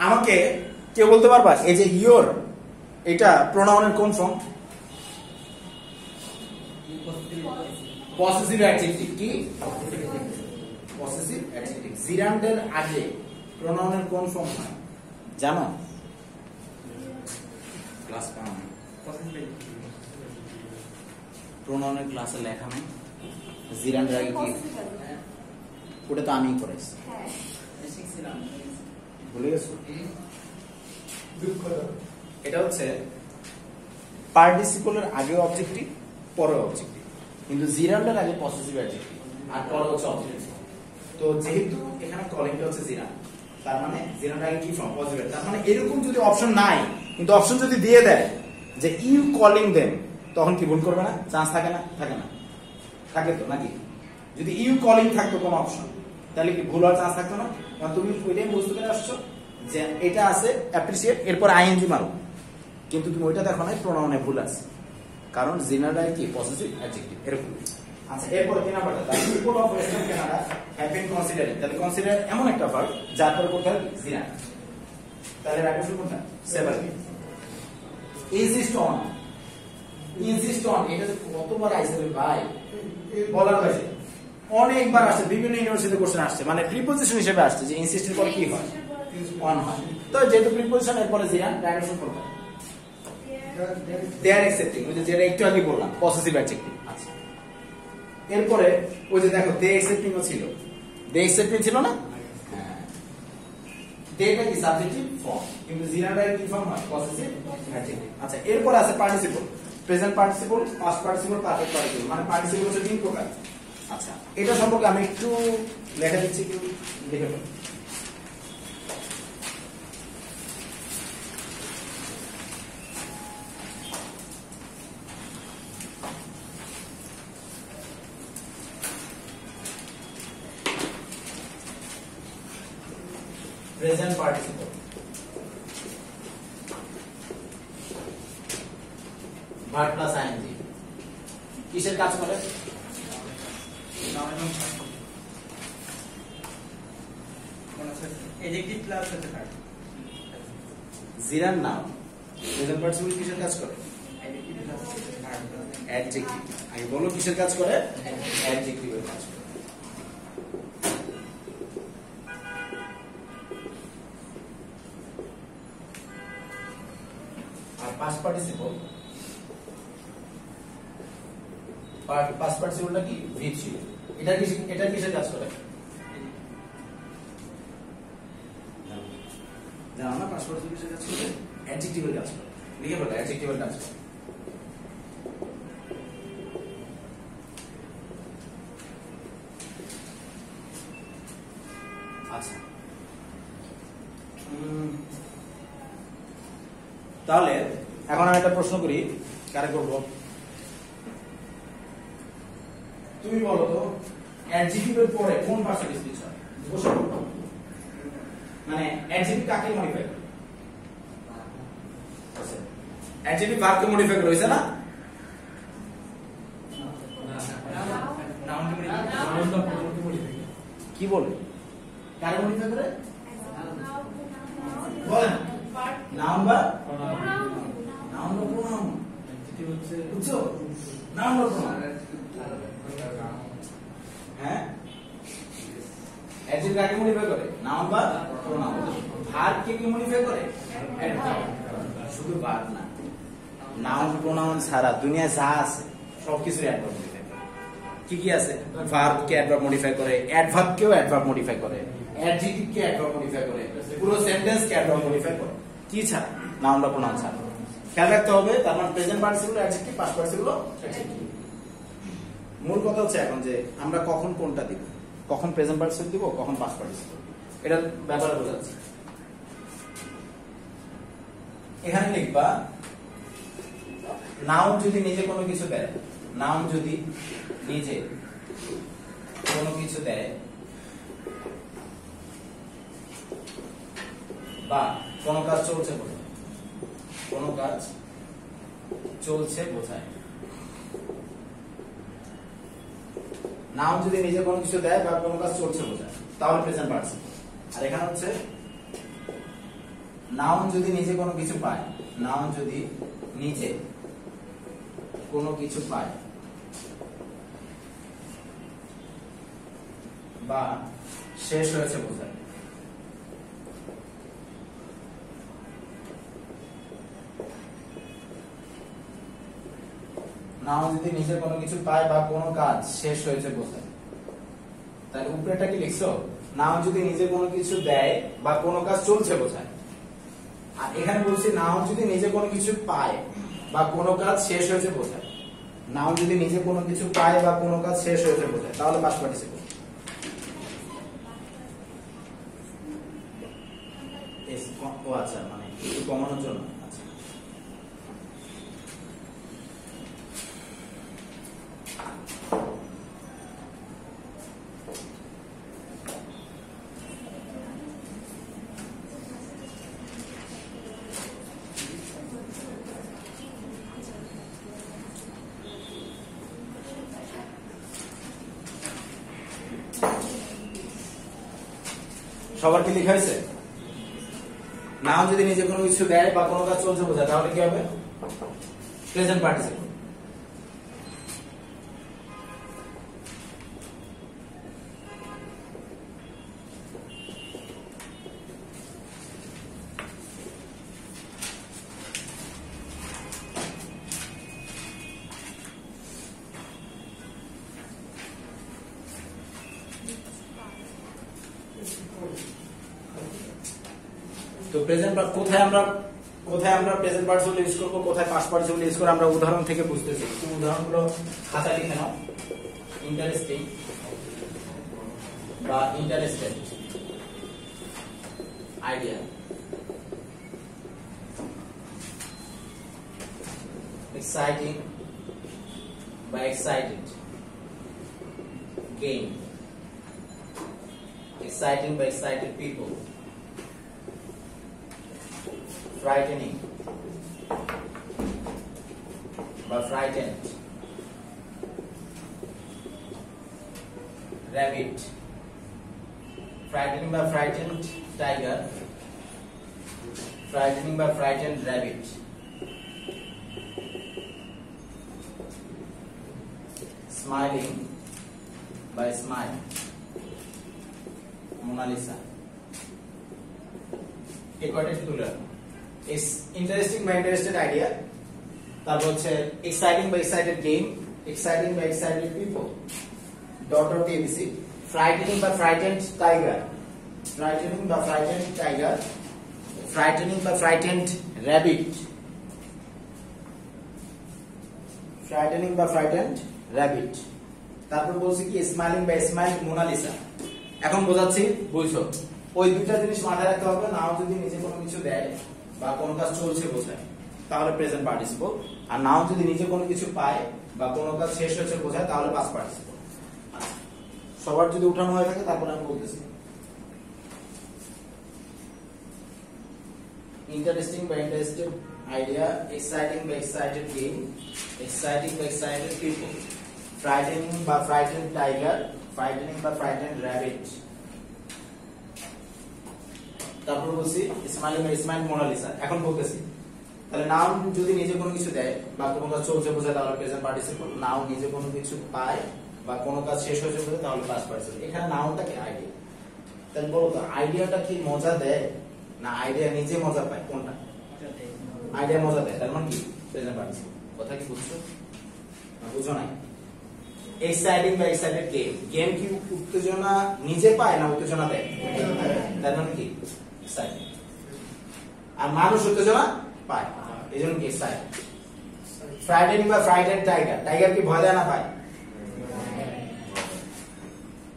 আমাকে কেউ বলতে পারবা এই যে ইওর, এটা প্রোনাউনের কোন ফর্ম? Possessive adjective. কি পসেসিভ অ্যাডজেক্টিভ? জিরান্ডের আগে প্রোনাউনের কোন ফর্ম হয় জানো? ক্লাস পাও না, প্রোনাউনের ক্লাসে লেখা নাই জিরান্ডের আগে কি? ওটা তো আমিই করেছি, ভুলে গেছো? এটা হচ্ছে পার্টিসিপলের আগে অবজেক্টিভ, পরে অবজেক্টিভ, কিন্তু জিরান্ডের আগে পসেসিভ অ্যাডজেক্টিভ আর পরে হচ্ছে অবজেক্টিভ। তো যেহেতু এখানে কলিংটা হচ্ছে জিরান্ড, তার মানে জিরান্ডের আগে কি ফর্ম? পসেসিভ। তার মানে এরকম যদি অপশন নাই, কিন্তু অপশন যদি দিয়ে দেয় যে ইউ কলিং দেম, তখন কি ভুল করবে না? চান্স থাকে না? থাকে না? থাকে তো নাকি? যদি ইউ কলিং থাকতো কোন অপশন, তাহলে কি ভুল হওয়ার চান্স থাকতো না? কারণ তুমি ওই টাইম বুঝতে পেরে আসছো যে এটা আছে অ্যাপ্রিসিয়েট, এরপর আইএনজি মারো, কিন্তু তুমি ওইটা দেখো না, প্রোনাউনে ভুল আছে, কারণ জিনাডা কি পসেসিভ অ্যাডজেক্টিভ এরকম। আচ্ছা, এরপর কি নাম্বারটা, the people of western Canada have been considering, তাহলে কনসিডার এমন একটা ভার্ব যার পরে কোথায় জিনা, তাহলে রাখো শুরু কোনটা সেভার। ইনসিস্ট অন, ইনসিস্ট অন এটা কতবার আইছে রে ভাই, বলার হয়েছে অনেকবার আসছে, বিভিন্ন ইউনিভার্সিটি কোশ্চেন আসছে, মানে প্রিপোজিশন হিসেবে আসছে যে ইনসিস্টের পরে কি হয়, অন হয়। তো যেহেতু প্রিপোজিশন এর পরে জিনা, ডাইরেকশন করবে দে আর অ্যাকসেপ্টিং, ওই যে যেটা একটু আগে বললাম পসেসিভ অ্যাডজেক্টিভ। আচ্ছা, এরপরে ওই যে দেখো দে অ্যাকসেপ্টিং ও ছিল, দে অ্যাকসেপ্টিং ছিল না, হ্যাঁ, দেটা কি সাবজেক্টিভ ফর্ম, কিন্তু জিনাটা কি ফর্ম হয়, পসেসিভ অ্যাডজেক্টিভ। আচ্ছা, এরপর আছে participle, present participle, past participle, perfect participle, মানে পার্টিসিপল হচ্ছে তিন প্রকার। আচ্ছা, এটা সম্পর্কে আমি একটু লেখা দিচ্ছি, একটু দেখে ফেলুন। Present participle, verb plus ING, কিসের কাজ করে, এডজেক্টিভ প্লাস হতে পারে, জিরার নাম প্রেজেন্ট পার্টিসিপল কিসের কাজ করে, এডজেক্টিভ প্লাস অ্যাডজেক্টিভ। আমি বলো কিসের কাজ করে, অ্যাডজেক্টিভের কাজ করে। আর পাস্ট পার্টিসিপল, পাস্ট পার্টিসিপলটা কি ভিভ ছিল, এটা কিসের কাজ করে, জানো না, পাস্ট পার্টিসিপল কিসের কাজ করে, অ্যাডজেক্টিভের কাজ করে, লিখে বলো অ্যাডজেক্টিভের কাজ করে। আচ্ছা, তাহলে এখন আমি একটা প্রশ্ন করি, কারে করবো, তুমি বলো তো অ্যাডজেক্টিভের পরে কোন ভার্বটা স্পিচ হয়, মানে অ্যাডজেক্টিভ কাকে মডিফাই করে, অ্যাডজেক্টিভ ভার্বকে মডিফাই করে, হইছে না, কি বলবে, কারে মডিফাই করে বলেন, নাউন বা নাউন বা প্রোনাউন, বুঝছো, নাউন বা প্রোনাউন, হ্যাঁ, অ্যাডজেক্টিভ কাকে মডিফাই করে, নাউন বা প্রোনাউন, ভার্ব কে কি মডিফাই করে, অ্যাডভার্ব, শুধু ভার্ব না, নাউন প্রোনাউন ছাড়া দুনিয়ায় যা আছে সবকিছু অ্যাডভার্ব মডিফাই করে। কি কি আছে, ভার্ব কে অ্যাডভার্ব মডিফাই করে, অ্যাডভার্ব কেও অ্যাডভার্ব মডিফাই করে, অ্যাডজেক্টিভ কে অ্যাডভার্ব মডিফাই করে, পুরো সেন্টেন্স কে অ্যাডভার্ব মডিফাই করে, কি ছাড়া, নাউন বা প্রোনাউন ছাড়া। খেয়াল রাখতে হবে, তার মানে present participle adjective, past participle adjective. মূল কথা হচ্ছে এখন যে আমরা কখন কোনটা দিব, কখন প্রেজেন্ট পার্টিসিপল দিব, কখন পাস্ট পার্টিসিপল, এটা ব্যাপারে বোঝাচ্ছি। এখানে লিখবা নাউন যদি নিজে কোনো কিছু দেয়, নাউন যদি নিজে কোনো কিছু দেয় বা কোনো কাজ চলছে বোঝায়, কোনো কাজ চলছে বোঝায়, নাউন যদি নিজে কোনো কিছু দেয় বা কোনো কাজ চলছে বোঝায়, তাহলে প্রেজেন্ট পার্টিসিপল। আর এখানে হচ্ছে নাউন যদি নিজে কোনো কিছু পায়, নাউন যদি নিজে কোনো কিছু পায় বা শেষ হয়েছে বোঝায়, নাউন যদি নিজে কোনো কিছু পায় বা কোনো কাজ শেষ হয়েছে বোঝায়, তাহলে উপরেটা কি লিখছো, নাউন যদি নিজে কোনো কিছু দেয় বা কোনো কাজ চলছে বোঝায়। আর এখানে বলছি নাউন যদি নিজে কোনো কিছু পায় বা কোনো কাজ শেষ হয়েছে বোঝায়, নাউন যদি নিজে কোনো কিছু পায় বা কোনো কাজ শেষ হয়েছে বোঝায়, তাহলে পাস্ট পার্টিসিপল। ও আচ্ছা, মানে একটু কমানোর জন্য। আচ্ছা, সবার কি লেখা হয়েছে? নাউন যদি নিজে কোনো কিছু দেয় বা কোনো কাজ চলছে বোঝায় তাহলে কি হবে? Present participle. তো প্রেজেন্ট কোথায় আমরা প্রেজেন্ট পার্টিসিপল ইউজ করব, কোথায় পাস্ট পার্টিসিপল ইউজ করব আমরা উদাহরণ থেকে বুঝতেছি। তো উদাহরণগুলো খাতা লিখে নাও। ইন্টারেস্টিং বা ইন্টারেস্টেড, আইডিয়া, এক্সাইটিং বা excited, game, exciting by excited people, frightening by frightened, rabbit, frightening by frightened tiger, frightening by frightened rabbit, smiling by smile, Mona Lisa. এই কয়টা তুলে রাখো। ইন্টারেস্টিং বা ইন্টারেস্টেড আইডিয়া, তারপর হচ্ছে এক্সাইটিং বা এক্সাইটেড গেম, এক্সাইটিং বা excited people, dot ABC, frightening বা ফ্রাইটেন্ড টাইগার, ফ্রাইটেনিং বা ফ্রাইটেন্ড টাইগার, ফ্রাইটেনিং বা ফ্রাইটেন্ড র্যাবিট, ফ্রাইটেনিং বা ফ্রাইটেন্ড র্যাবিট। তারপর বলছি কি স্মাইলিং বা স্মাইল মোনালিসা। এখন বোঝাচ্ছি, বুঝছো? ওই দুইটা জিনিস মাথায় রাখতে হবে। নাও যদি নিজে কোনো কিছু দেয় বা কোনো কাজ চলছে বোঝায় তাহলে প্রেজেন্ট পার্টিসিপল, আর নাও যদি নিজে কোনো কিছু পায় বা কোনো কাজ শেষ হয়েছে বোঝায় তাহলে পাস্ট পার্টিসিপল। সবার যদি উঠানো হয়ে থাকে তারপর আমি বলতেছি। ইন্টারেস্টিং বা ইন্টারেস্টেড আইডিয়া, এক্সাইটিং বা এক্সাইটেড গেম, এক্সাইটিং বা এক্সাইটেড পিপল, ফ্রাইটেনিং বা ফ্রাইটেন্ড টাইগার, frightening বা frightened rabbit। তারপর বলছি স্মাইলিং বা স্মাইল মোনালিসা। এখন বলতেছি তাহলে নাউন যদি নিজে কোনো কিছু দেয় বা কোনো কাজ চলছে বোঝায় তাহলে প্রেজেন্ট পার্টিসিপল, নাউন নিজে কোনো কিছু পায় বা কোনো কাজ শেষ হয়েছে বোঝায় তাহলে পাস্ট পার্টিসিপল। এখানে নাউনটা কি আইডিয়া, তাহলে বলো তো আইডিয়াটা কি মজা দেয় না আইডিয়া নিজে মজা পায়? কোনটা? আইডিয়া মজা দেয়, তার মানে কি প্রেজেন্ট পার্টিসিপল। কথা কি বুঝছো না বুঝো নাই? এক্সাইটিং বা এক্সাইটেড গেম, গেম কি উত্তেজনা নিজে পায় না উত্তেজনা দেয়? তার মানে কি এক্সাইটিং। আর মানুষ উত্তেজনা পায়, এই জন্য কি এক্সাইটিং। ফ্রাইটেনিং বা ফ্রাইটেন্ড টাইগার, টাইগার কি ভয় দেয় না পায়?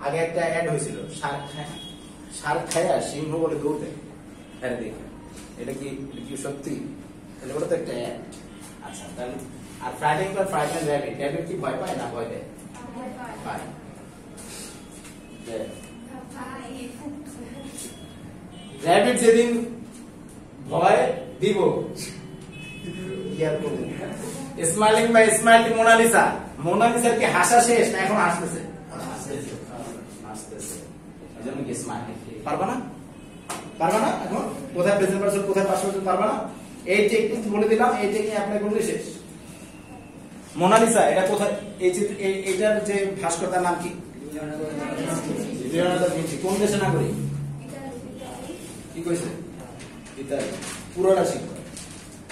আগে একটা অ্যাড হয়েছিল, শার্ক খায় সিংহ বলে দৌড়তে। হ্যাঁ দেখ, এটা কি সত্যি? তাহলে ওটা তো একটা অ্যাড। আচ্ছা তাহলে আর ফ্রাইটেনিং বা ফ্রাইটেন্ড র্যাবিট, র্যাবিট কি ভয় পায় না ভয় দেয়? র্যাবিট যেদিন ভয় দিব। স্মাইলিং বা স্মাইল মোনালিসা, মোনালিসার কি হাসা শেষ না এখন হাসতেছে? হাসতেছে, এজন্য কি স্মাইল। পারবা না? পারবা না? এখন কোথায় প্রেজেন্ট পারসন কোথায় পাস্ট পারসন পারবা না? এই টেকনিক বলে দিলাম, এই টেকনিক অ্যাপ্লাই করলে শেষ। মোনালিসা এটা কোথায়? এইটার যে ভাস্করটার নাম কি? Leonardo da Vinci. কোন দেশে নাগরিক? কি কইছে? ইতালি। পুরোটা শিখো।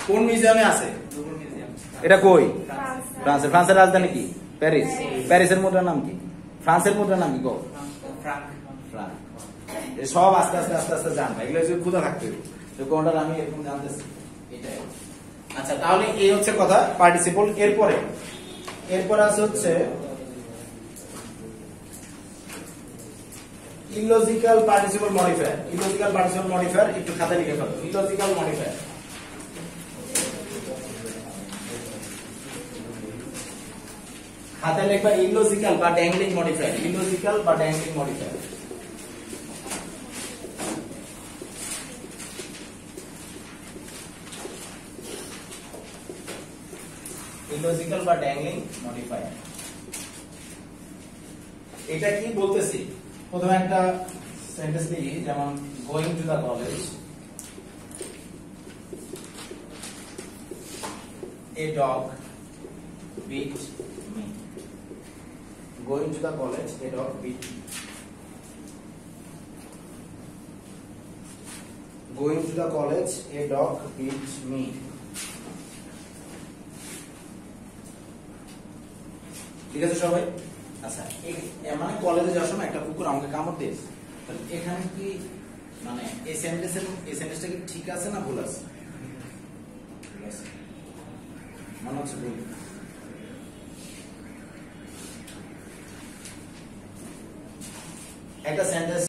কোন মিউজিয়ামে আছে? এটা কই? ফ্রান্সের। ফ্রান্সের রাজধানী কি? প্যারিস। প্যারিসের মুদ্রার নাম কি? ফ্রান্সের মুদ্রার নাম কি? গো ফ্রাঙ্ক। ফ্রাঙ্ক। এই সব আস্তে আস্তে আস্তে আস্তে জানবা, এগুলো যদি ক্ষুধা থাকতে হবে তো কোনটা আমি এরকম জানতেছি। এটাই। আচ্ছা তাহলে এই হচ্ছে কথা পার্টিসিপল। এরপরে আছে হচ্ছে illogical participle modifier. Illogical participle modifier একটু খাতা লিখে ফেলো। ইলজিক্যাল মডিফায়ার, খাতায় লিখবা ইলজিক্যাল বা ড্যাংলিং মডিফায়ার। ইলজিক্যাল বা ড্যাংলিং মডিফায়ার। ইলজিক্যাল বা ড্যাংলিং মডিফায়ার। এটা কি বলতেছি? প্রথমে একটা সেন্টেন্স লিখি, যেমন going to the college, a dog beat me. Going to the college, a dog beat me. Going to the college, a dog beat me. ঠিক আছে সবাই? আচ্ছা, মানে কলেজে যাওয়ার সময় একটা কুকুর আমাকে কামড় দিয়েছে, তাহলে এখানে কি মানে এই সেন্টেন্সটা কি ঠিক আছে না ভুল আছে? ঠিক আছে, মনে হচ্ছে ভুল। একটা সেন্টেন্স